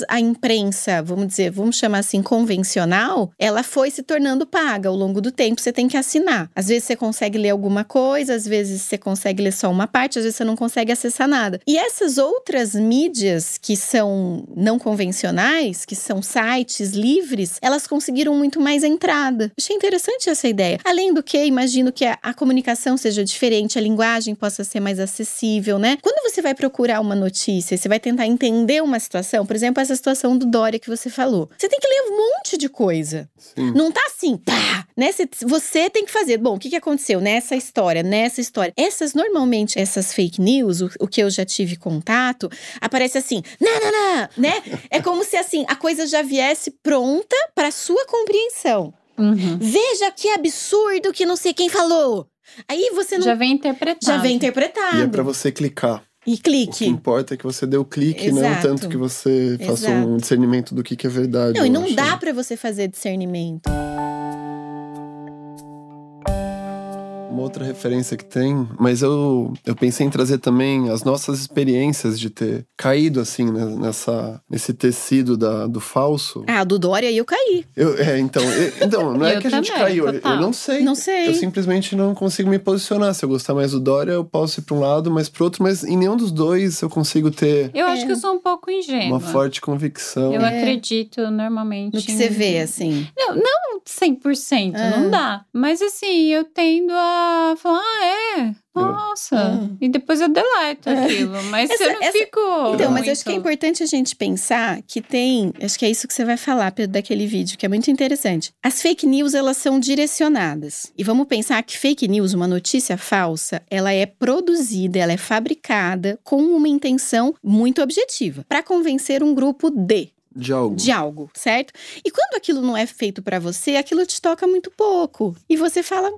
a imprensa, vamos chamar assim, convencional, ela foi se tornando paga ao longo do tempo. Você tem que assinar. Às vezes você consegue ler alguma coisa, às vezes você consegue ler só uma parte, às vezes você não consegue acessar nada. E essas outras mídias que são não convencionais, que são sites livres, elas conseguiram muito mais entrada. Achei interessante essa ideia. Além do que, imagino que a comunicação seja diferente, a linguagem possa ser mais acessível, né? Quando você vai procurar uma notícia, você vai tentar entender uma situação, por exemplo, essa situação do Dória que você falou. Você tem que ler um monte de coisa. Sim. Não tá assim, pá! Né? Você tem que fazer. Bom, o que aconteceu nessa história? Normalmente, essas fake news, o que eu já tive contato, aparece assim, não, né? É como se, assim, a coisa já viesse pronta para sua compreensão. Veja que absurdo que não sei quem falou. Aí você não... Já vem interpretado. E é pra você clicar. E clique. O que importa é que você dê o clique, Exato. não tanto que você faça um discernimento do que é verdade. Não, e não dá pra você fazer discernimento. Uma outra referência que tem, mas eu pensei em trazer também as nossas experiências de ter caído, assim, né, nesse tecido do falso. Do Dória eu caí. Então, não é que a gente também, caiu, total. eu não sei. Não sei. Eu simplesmente não consigo me posicionar. Se eu gostar mais do Dória, eu posso ir pra um lado, mas pro outro, mas em nenhum dos dois eu consigo ter Eu acho que eu sou um pouco ingênua. uma forte convicção. Eu acredito normalmente No que você vê, assim. Não 100%, não dá. Mas assim, eu tendo a falar, nossa. E depois eu deleto aquilo. Mas eu não fico... Então, mas eu acho que é importante a gente pensar que tem... Acho que é isso que você vai falar, Pedro, daquele vídeo, que é muito interessante. As fake news, elas são direcionadas. E vamos pensar que fake news, uma notícia falsa, ela é produzida, ela é fabricada com uma intenção muito objetiva. Para convencer um grupo de algo, certo? E quando aquilo não é feito pra você, aquilo te toca muito pouco. E você fala,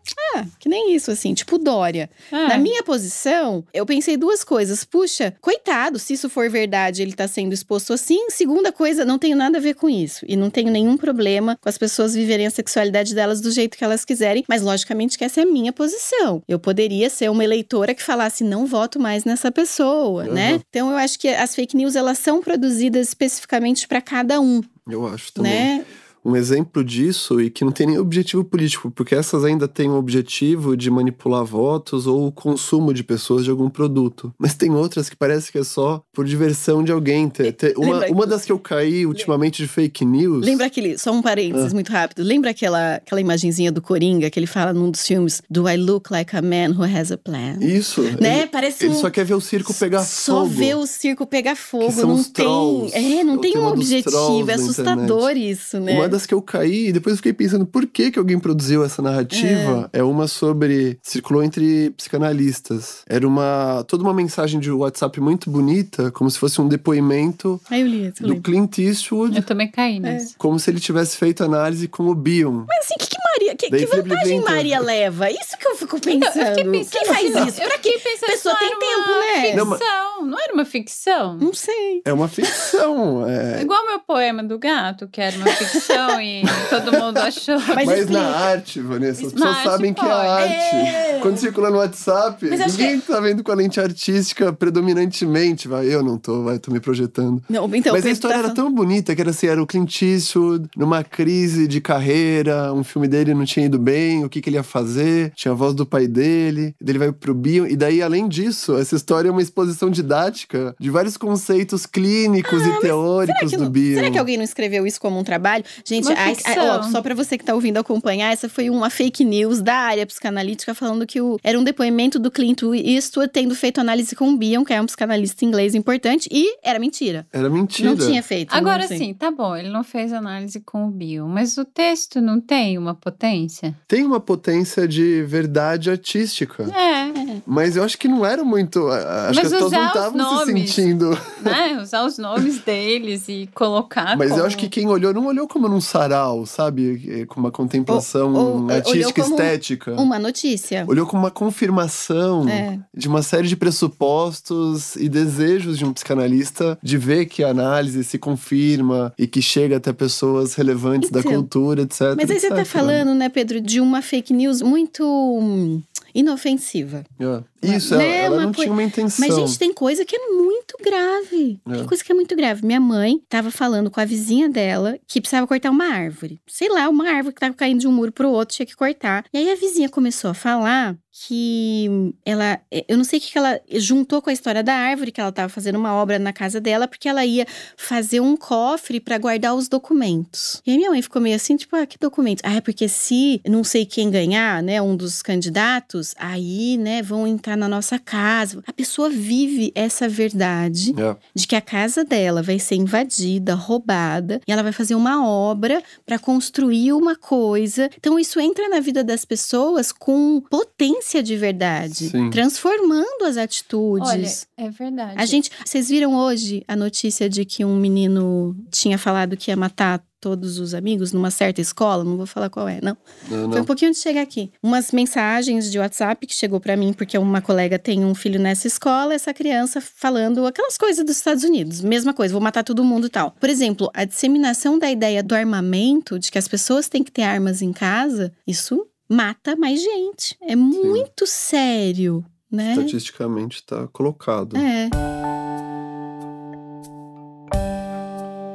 que nem isso, assim, tipo Dória. Na minha posição, eu pensei duas coisas. Puxa, coitado, se isso for verdade, ele tá sendo exposto assim. Segunda coisa, não tenho nada a ver com isso. E não tenho nenhum problema com as pessoas viverem a sexualidade delas do jeito que elas quiserem. Mas, logicamente, que essa é a minha posição. Eu poderia ser uma eleitora que falasse, não voto mais nessa pessoa, né? Então, eu acho que as fake news, elas são produzidas especificamente pra cada um. Eu acho também. Né? Um exemplo disso, e que não tem nem objetivo político, porque essas ainda têm o objetivo de manipular votos ou o consumo de pessoas de algum produto. Mas tem outras que parece que é só por diversão de alguém. Uma das que eu caí ultimamente de fake news... Lembra só um parênteses muito rápido. Lembra aquela imagenzinha do Coringa, que ele fala num dos filmes, Do I look like a man who has a plan? Isso. Né? Parece ele só quer ver o circo pegar só fogo. Só ver o circo pegar fogo. Que são não os tem... trolls. Não tem um objetivo. É assustador internet. Isso, né? Uma das que eu caí, e depois eu fiquei pensando por que alguém produziu essa narrativa. É uma sobre... Circulou entre psicanalistas. Era toda uma mensagem de WhatsApp muito bonita, como se fosse um depoimento eu li, do Clint Eastwood. Eu também caí nisso. Como se ele tivesse feito análise com o Bion. Mas assim, que vantagem Maria leva? Isso que eu fico pensando. Quem faz isso? Pra que a pessoa tem tempo, né? Não era uma ficção? Não sei. É uma ficção. Igual meu poema do gato, que era uma ficção e todo mundo achou. Mas na arte, Vanessa, as pessoas sabem que é arte. Quando circula no WhatsApp, ninguém tá vendo com a lente artística predominantemente. Eu não tô, tô me projetando. Não, então, mas a história era tão bonita, que era assim, era o Clint Eastwood numa crise de carreira, um filme dele não tinha ido bem, o que ele ia fazer, tinha a voz do pai dele, ele vai pro Bion, e daí, além disso, essa história é uma exposição didática de vários conceitos clínicos e teóricos do Bion. Será que alguém não escreveu isso como um trabalho? Gente, só pra você que tá ouvindo acompanhar, essa foi uma fake news da área psicanalítica falando que era um depoimento do Clint Eastwood tendo feito análise com o Bion, que é um psicanalista inglês importante, e era mentira. Era mentira. Não tinha feito. Agora sim, tá bom, ele não fez análise com o Bion, mas o texto não tem uma potência? Tem uma potência de verdade artística. Mas eu acho que não era muito... Acho que as pessoas não estavam se sentindo... Né? Usar os nomes deles e colocar Mas eu acho que quem olhou, não olhou como num sarau, sabe? Com uma contemplação artística, estética. Uma notícia. Olhou como uma confirmação de uma série de pressupostos e desejos de um psicanalista de ver que a análise se confirma e que chega até pessoas relevantes da cultura, etc. Mas aí você tá falando, né, Pedro, de uma fake news muito inofensiva. Isso, né? ela não tinha uma intenção. Mas, gente, tem coisa que é muito grave. Tem coisa que é muito grave. Minha mãe tava falando com a vizinha dela que precisava cortar uma árvore. Sei lá, uma árvore que tava caindo de um muro pro outro, tinha que cortar. E aí a vizinha começou a falar que ela… Eu não sei o que ela juntou com a história da árvore, que ela tava fazendo uma obra na casa dela, porque ela ia fazer um cofre pra guardar os documentos. E aí minha mãe ficou meio assim, tipo, que documentos? É porque se não sei quem ganhar, né, um dos candidatos, aí, né, vão entrar na nossa casa. A pessoa vive essa verdade de que a casa dela vai ser invadida, roubada, e ela vai fazer uma obra pra construir uma coisa. Então isso entra na vida das pessoas com potência de verdade, transformando as atitudes. Olha, é verdade. Vocês viram hoje a notícia de que um menino tinha falado que ia matar todos os amigos numa certa escola? Não vou falar qual é, não. Foi um pouquinho de chegar aqui. Umas mensagens de WhatsApp que chegou pra mim, porque uma colega tem um filho nessa escola, essa criança falando aquelas coisas dos Estados Unidos. Mesma coisa, vou matar todo mundo e tal. Por exemplo, a disseminação da ideia do armamento, de que as pessoas têm que ter armas em casa, isso mata mais gente. É muito sério, né? Estatisticamente tá colocado.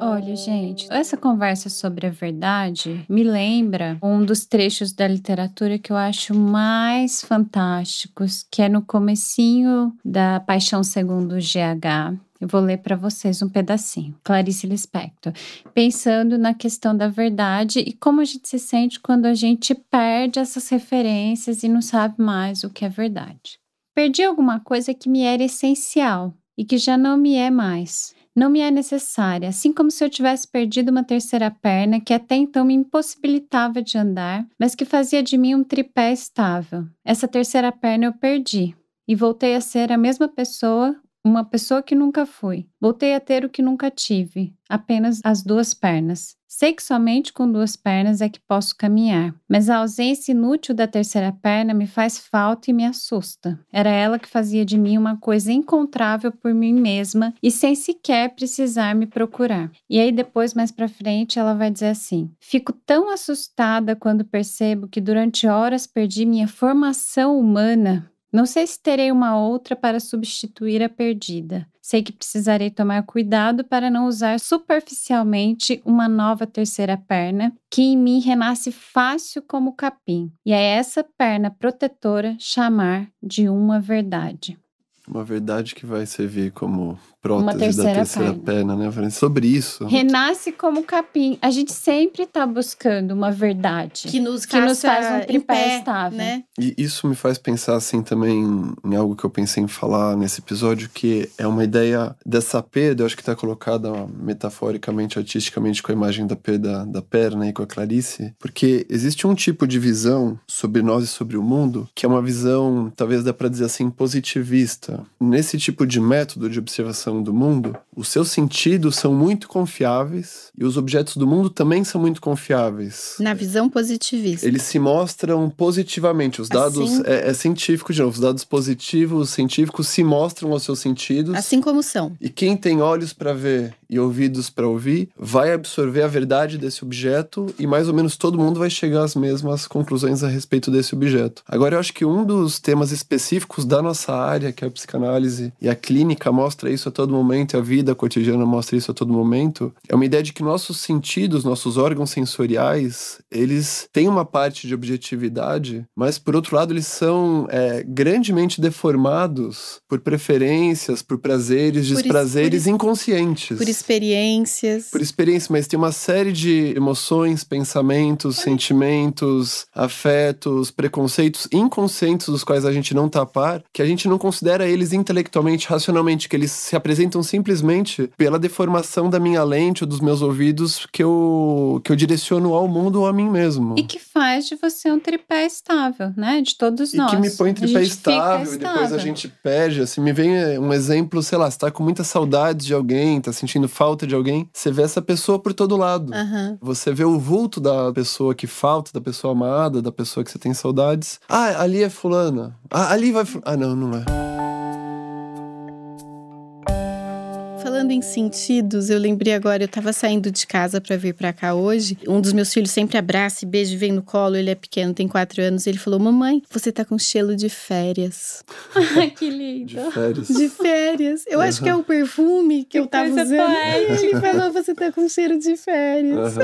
Olha, gente, essa conversa sobre a verdade me lembra um dos trechos da literatura que eu acho mais fantásticos, que é no comecinho da Paixão Segundo GH. Eu vou ler para vocês um pedacinho. Clarice Lispector. Pensando na questão da verdade e como a gente se sente quando a gente perde essas referências e não sabe mais o que é verdade. Perdi alguma coisa que me era essencial e que já não me é mais. Não me é necessária, assim como se eu tivesse perdido uma terceira perna que até então me impossibilitava de andar, mas que fazia de mim um tripé estável. Essa terceira perna eu perdi e voltei a ser a mesma pessoa, uma pessoa que nunca fui. Voltei a ter o que nunca tive, apenas as duas pernas. Sei que somente com duas pernas é que posso caminhar, mas a ausência inútil da terceira perna me faz falta e me assusta. Era ela que fazia de mim uma coisa encontrável por mim mesma e sem sequer precisar me procurar. E aí depois, mais pra frente, ela vai dizer assim: fico tão assustada quando percebo que durante horas perdi minha formação humana. Não sei se terei uma outra para substituir a perdida. Sei que precisarei tomar cuidado para não usar superficialmente uma nova terceira perna, que em mim renasce fácil como capim. E é essa perna protetora chamar de uma verdade. Uma verdade que vai servir como prótese da terceira perna, né? Sobre isso. Renasce como capim. A gente sempre está buscando uma verdade que nos faz um tripé estável, né? E isso me faz pensar assim também em algo que eu pensei em falar nesse episódio, que é uma ideia dessa perda, eu acho que está colocada metaforicamente, artisticamente com a imagem da perda da perna e com a Clarice, porque existe um tipo de visão sobre nós e sobre o mundo, que é uma visão, talvez dá para dizer assim, positivista. Nesse tipo de método de observação do mundo, os seus sentidos são muito confiáveis e os objetos do mundo também são muito confiáveis. Na visão positivista. Eles se mostram positivamente. Os dados, assim, é científico, de novo, os dados positivos, científicos se mostram aos seus sentidos. Assim como são. E quem tem olhos para ver e ouvidos para ouvir, vai absorver a verdade desse objeto e mais ou menos todo mundo vai chegar às mesmas conclusões a respeito desse objeto. Agora, eu acho que um dos temas específicos da nossa área, que é a psicanálise, e a clínica mostra isso a todo momento, e a vida cotidiana mostra isso a todo momento, é uma ideia de que nossos sentidos, nossos órgãos sensoriais, eles têm uma parte de objetividade, mas, por outro lado, eles são grandemente deformados por preferências, por prazeres, desprazeres inconscientes. Por experiências. Por experiência, mas tem uma série de emoções, pensamentos, sentimentos, afetos, preconceitos inconscientes dos quais a gente não tá a par, que a gente não considera eles intelectualmente, racionalmente, que eles se apresentam simplesmente pela deformação da minha lente ou dos meus ouvidos que eu direciono ao mundo ou a mim mesmo. E que faz de você um tripé estável, né? De todos nós. E que me põe em tripé estável e depois a gente perde. Assim, me vem um exemplo, sei lá, você tá com muita saudade de alguém, tá sentindo falta de alguém, você vê essa pessoa por todo lado. Você vê o vulto da pessoa que falta, da pessoa amada, da pessoa que você tem saudades. Ah, ali é fulana. Ah, ali vai... Ah, não é. falando em sentidos, eu lembrei agora, eu tava saindo de casa pra vir pra cá hoje. Um dos meus filhos sempre abraça e beija e vem no colo, ele é pequeno, tem 4 anos. Ele falou, mamãe, você tá com cheiro de férias. Ai, que lindo. De férias. De férias. Eu acho que é o perfume que eu tava coisa usando. poética. Ele falou, você tá com cheiro de férias.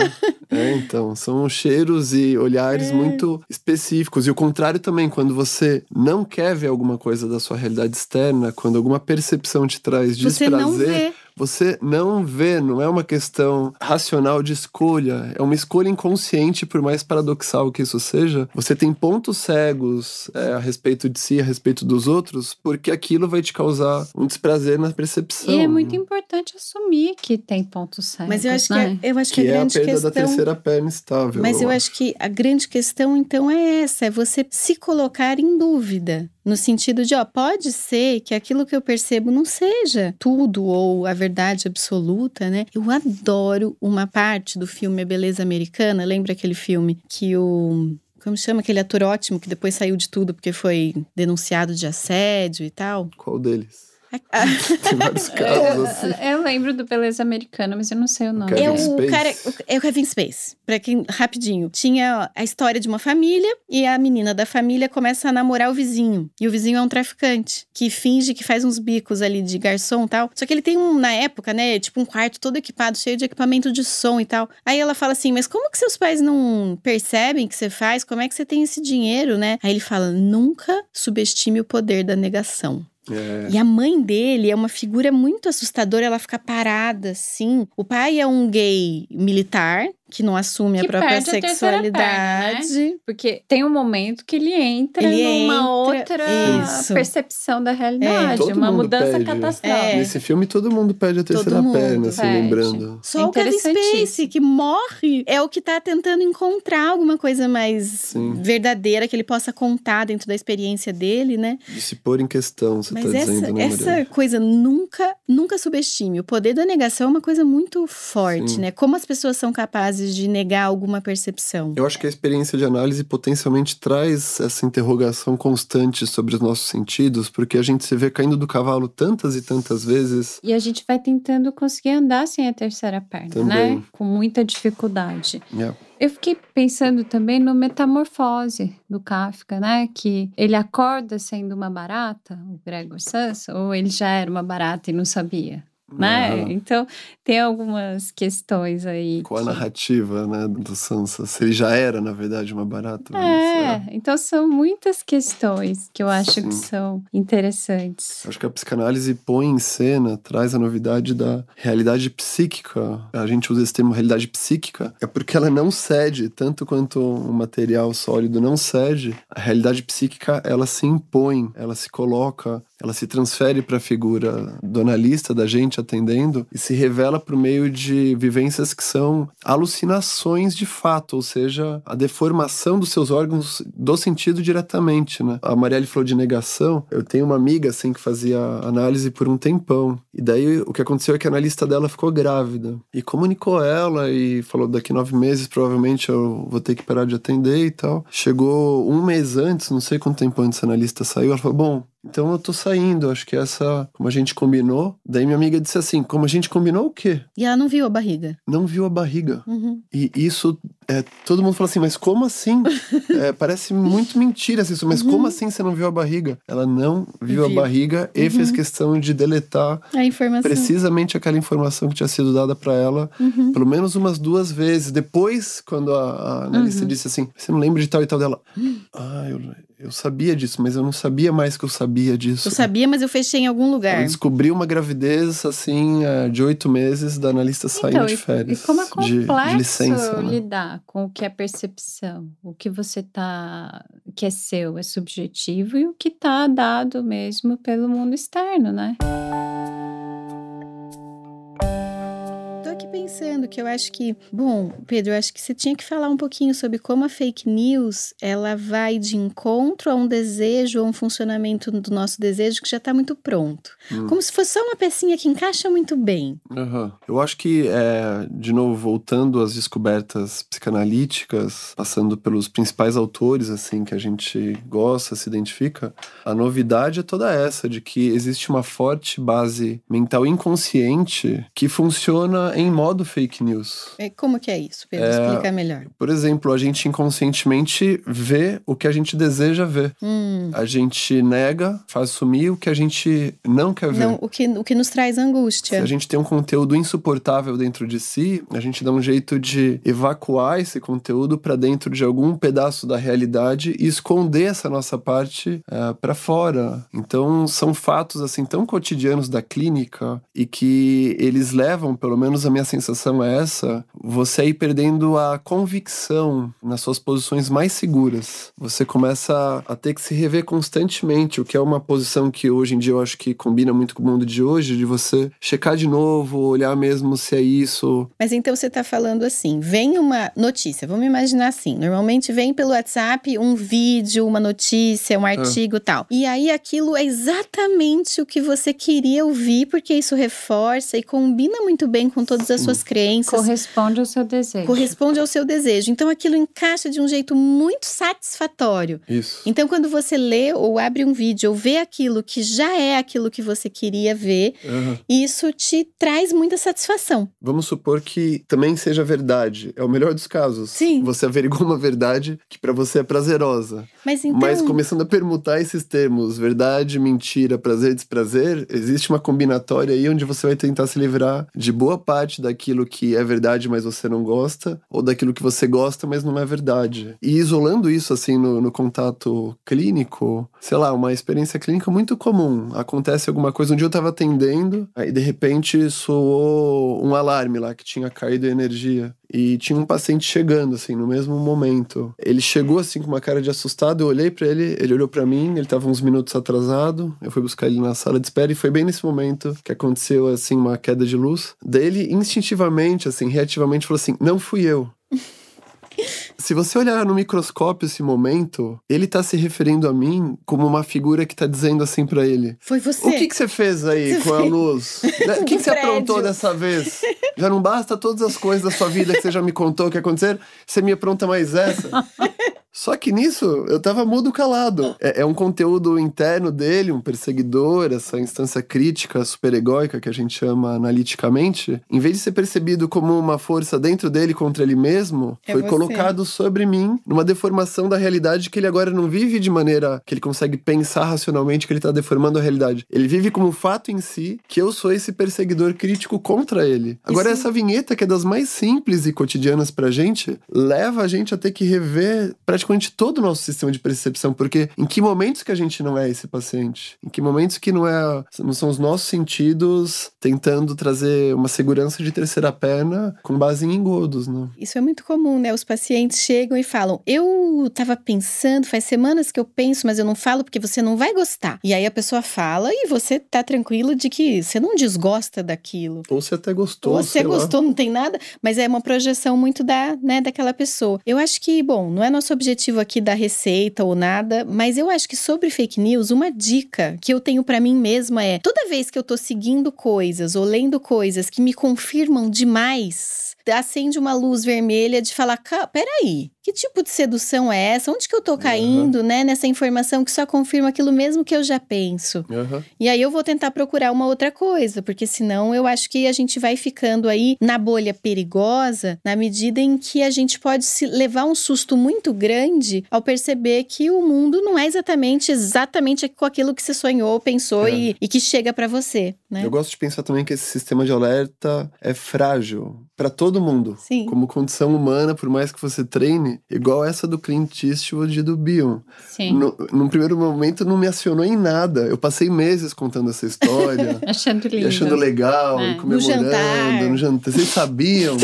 Então, são cheiros e olhares muito específicos. E o contrário também, quando você não quer ver alguma coisa da sua realidade externa, quando alguma percepção te traz Você desprazer, não vê. você não vê, não é uma questão racional de escolha, é uma escolha inconsciente, por mais paradoxal que isso seja. Você tem pontos cegos a respeito de si, a respeito dos outros, porque aquilo vai te causar um desprazer na percepção. E é muito importante assumir que tem pontos cegos, Mas eu acho que, né? a Que é a grande perda questão... da terceira perna estável. Mas eu acho que a grande questão, então, é essa. É você se colocar em dúvida. No sentido de, pode ser que aquilo que eu percebo não seja tudo ou a verdade absoluta, né? Eu adoro uma parte do filme A Beleza Americana. Lembra aquele filme que como chama aquele ator ótimo que depois saiu de tudo porque foi denunciado de assédio e tal? Qual deles? Tem vários casos assim. Eu lembro do Beleza Americana, mas eu não sei o nome. Kevin É o Spacey. cara, é o Kevin Spacey. Pra quem, rapidinho, tinha a história de uma família e a menina da família começa a namorar o vizinho. E o vizinho é um traficante que finge que faz uns bicos ali de garçom e tal. Só que ele tem na época, né, tipo um quarto todo equipado, cheio de equipamento de som e tal. Aí ela fala assim, mas como que seus pais não percebem que você faz? Como é que você tem esse dinheiro, né? Aí ele fala, nunca subestime o poder da negação. E a mãe dele é uma figura muito assustadora, ela fica parada, assim. O pai é um gay militar, que não assume a própria perde a terceira sexualidade. perna, né? Porque tem um momento que ele entra numa outra percepção da realidade. Todo uma mundo mudança perde. catastrófica. Nesse filme, todo mundo perde a terceira perna, assim, perde. lembrando. Só o Kevin Spacey, que morre, é o que tá tentando encontrar alguma coisa mais verdadeira que ele possa contar dentro da experiência dele, né? De se pôr em questão, você Mas tá dizendo, né, essa Maria? coisa nunca subestime. O poder da negação é uma coisa muito forte, né? Como as pessoas são capazes de negar alguma percepção. Eu acho que a experiência de análise potencialmente traz essa interrogação constante sobre os nossos sentidos, porque a gente se vê caindo do cavalo tantas e tantas vezes. E a gente vai tentando conseguir andar sem a terceira perna, Também. né? Com muita dificuldade. Yeah. Eu fiquei pensando também no Metamorfose do Kafka, né? Que ele acorda sendo uma barata, o Gregor Samsa, ou ele já era uma barata e não sabia? Né? Então, tem algumas questões aí. Com a narrativa, né, do Sansa. Se ele já era, na verdade, uma barata. Então são muitas questões que eu acho que são interessantes. Acho que a psicanálise põe em cena, traz a novidade da realidade psíquica. A gente usa esse termo realidade psíquica, é porque ela não cede, tanto quanto o material sólido não cede. A realidade psíquica, ela se impõe, ela se coloca, ela se transfere para a figura do analista, da gente atendendo, e se revela por meio de vivências que são alucinações de fato, ou seja, a deformação dos seus órgãos do sentido diretamente, né? A Marielle falou de negação. Eu tenho uma amiga, assim, que fazia análise por um tempão, e daí o que aconteceu é que a analista dela ficou grávida, e comunicou ela, e falou, daqui 9 meses, provavelmente eu vou ter que parar de atender e tal. Chegou 1 mês antes, não sei quanto tempo antes a analista saiu, ela falou, bom, então eu tô saindo, acho que essa, como a gente combinou. Daí minha amiga disse assim, como a gente combinou o quê? E ela não viu a barriga. Não viu a barriga. E isso, todo mundo fala assim, mas como assim? Parece muito mentira isso, mas como assim você não viu a barriga? Ela não viu a barriga e fez questão de deletar a informação. Precisamente aquela informação que tinha sido dada pra ela, pelo menos umas 2 vezes. Depois, quando a analista disse assim, você não lembra de tal e tal dela? Eu sabia disso, mas eu não sabia mais que eu sabia disso. Eu sabia, mas eu fechei em algum lugar. Eu descobri uma gravidez, assim, de 8 meses da analista saindo de férias. E como é complexo de licença, né? lidar com o que é percepção, o que você que é seu, é subjetivo, e o que tá dado mesmo pelo mundo externo, né? aqui pensando que eu acho que... Bom, Pedro, eu acho que você tinha que falar um pouquinho sobre como a fake news, ela vai de encontro a um desejo, a um funcionamento do nosso desejo que já está muito pronto. Como se fosse só uma pecinha que encaixa muito bem. Eu acho que, de novo, voltando às descobertas psicanalíticas, passando pelos principais autores, assim, que a gente gosta, se identifica, a novidade é toda essa, de que existe uma forte base mental inconsciente que funciona em modo fake news. Como que é isso, Pedro? Explica melhor. Por exemplo, a gente inconscientemente vê o que a gente deseja ver. A gente nega, faz sumir o que a gente não quer ver. Não, o que nos traz angústia. Se a gente tem um conteúdo insuportável dentro de si, a gente dá um jeito de evacuar esse conteúdo para dentro de algum pedaço da realidade e esconder essa nossa parte para fora. Então, são fatos assim tão cotidianos da clínica e que eles levam, pelo menos a minha sensação é essa, você a ir perdendo a convicção nas suas posições mais seguras. Você começa a ter que se rever constantemente, o que é uma posição que hoje em dia eu acho que combina muito com o mundo de hoje, de você checar de novo, olhar mesmo se é isso. Mas então você tá falando assim, vem uma notícia, vamos imaginar assim, normalmente vem pelo WhatsApp um vídeo, uma notícia, um artigo e tal. E aí aquilo é exatamente o que você queria ouvir, porque isso reforça e combina muito bem com todas as suas crenças. Corresponde ao seu desejo. Corresponde ao seu desejo. Então aquilo encaixa de um jeito muito satisfatório. Isso. Então quando você lê ou abre um vídeo ou vê aquilo que já é aquilo que você queria ver, isso te traz muita satisfação. Vamos supor que também seja verdade. É o melhor dos casos. Sim. Você averigua uma verdade que pra você é prazerosa. Mas então... Mas começando a permutar esses termos, verdade, mentira, prazer, desprazer, existe uma combinatória aí onde você vai tentar se livrar de boa parte daquilo que é verdade, mas você não gosta, ou daquilo que você gosta, mas não é verdade. E isolando isso, assim, no contato clínico, sei lá, uma experiência clínica muito comum. Acontece alguma coisa, um dia eu tava atendendo, aí de repente soou um alarme lá, que tinha caído a energia. E tinha um paciente chegando, assim, no mesmo momento. Ele chegou, assim, com uma cara de assustado, eu olhei pra ele, ele olhou pra mim, ele tava uns minutos atrasado, eu fui buscar ele na sala de espera e foi bem nesse momento que aconteceu, assim, uma queda de luz. Daí ele, instintivamente, assim, reativamente falou assim, não fui eu. Se você olhar no microscópio esse momento, ele tá se referindo a mim como uma figura que tá dizendo assim pra ele. Foi você. O que você fez aí com a luz? O que você aprontou dessa vez? Já não basta todas as coisas da sua vida que você já me contou que aconteceram? Você me apronta mais essa? Só que nisso, eu tava mudo calado. É um conteúdo interno dele, um perseguidor, essa instância crítica, superegóica, que a gente chama analiticamente. Em vez de ser percebido como uma força dentro dele contra ele mesmo, foi colocado sobre mim, numa deformação da realidade que ele agora não vive de maneira que ele consegue pensar racionalmente que ele tá deformando a realidade. Ele vive como um fato em si, que eu sou esse perseguidor crítico contra ele. Agora, essa vinheta, que é das mais simples e cotidianas pra gente, leva a gente a ter que rever praticamente todo o nosso sistema de percepção, porque em que momentos que a gente não é esse paciente? Em que momentos que não são os nossos sentidos tentando trazer uma segurança de terceira perna com base em engodos, né? Isso é muito comum, né? Os pacientes chegam e falam, eu tava pensando, faz semanas que eu penso, mas eu não falo porque você não vai gostar. E aí a pessoa fala e você tá tranquilo de que você não desgosta daquilo. Ou você até gostou, ou você gostou, não tem nada, mas é uma projeção muito daquela pessoa. Eu acho que, bom, não é nosso objetivo aqui da receita ou nada, mas eu acho que sobre fake news, uma dica que eu tenho pra mim mesma é, toda vez que eu tô seguindo coisas ou lendo coisas que me confirmam demais, acende uma luz vermelha de falar, peraí, que tipo de sedução é essa? Onde que eu tô caindo, né? Nessa informação que só confirma aquilo mesmo que eu já penso. E aí eu vou tentar procurar uma outra coisa, porque senão eu acho que a gente vai ficando aí na bolha perigosa, na medida em que a gente pode se levar um susto muito grande ao perceber que o mundo não é exatamente com aquilo que você sonhou, pensou e que chega pra você, né? Eu gosto de pensar também que esse sistema de alerta é frágil pra todo mundo. Sim. Como condição humana, por mais que você treine, assim, igual essa do Clint Eastwood e do Bion. Sim. Num primeiro momento não me acionou em nada. Eu passei meses contando essa história. Achando lindo. E achando legal, É. e comemorando. No jantar. Vocês sabiam?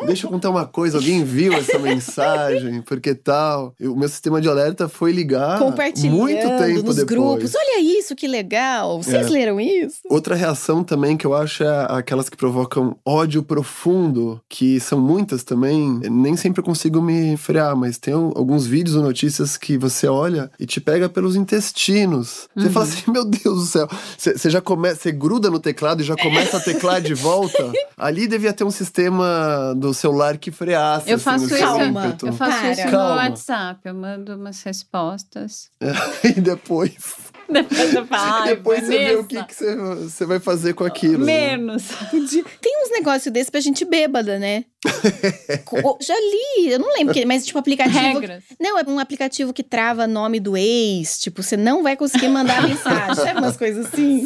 Deixa eu contar uma coisa, alguém viu essa mensagem, porque tal. O meu sistema de alerta foi ligar Compartilhando muito tempo nos depois. grupos. Olha isso, que legal. Vocês leram isso? Outra reação também que eu acho é aquelas que provocam ódio profundo, que são muitas também. Nem sempre eu consigo me frear, mas tem alguns vídeos ou notícias que você olha e te pega pelos intestinos. Você fala assim, meu Deus do céu. Você já começa, você gruda no teclado e já começa a teclar de volta. Ali devia ter um sistema do celular que freasse. Eu faço assim, isso, ímpeto. eu faço isso no Calma. WhatsApp. Eu mando umas respostas. E depois Depois eu falo, depois você vê o que você vai fazer com aquilo. Menos. Tem uns negócios desses pra gente bêbada, né? Já li, eu não lembro, mas tipo aplicativo… Regras. Não, é um aplicativo que trava nome do ex. Tipo, você não vai conseguir mandar mensagem. Sabe umas coisas assim?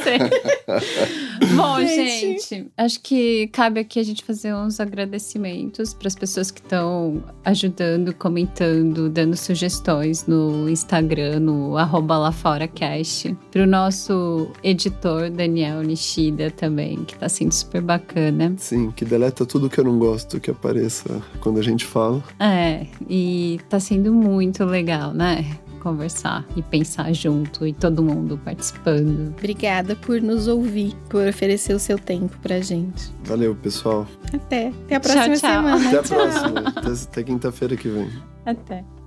Bom, gente, acho que cabe aqui a gente fazer uns agradecimentos para as pessoas que estão ajudando, comentando, dando sugestões no Instagram, no @laforacast. Pro nosso editor, Daniel Nishida, também, que tá sendo super bacana. Sim, que deleta tudo que eu não gosto que apareça quando a gente fala. E tá sendo muito legal, né? Conversar e pensar junto e todo mundo participando. Obrigada por nos ouvir, por oferecer o seu tempo pra gente. Valeu, pessoal. Até a próxima Tchau. semana. Até a Tchau. próxima. Até quinta-feira que vem. Até.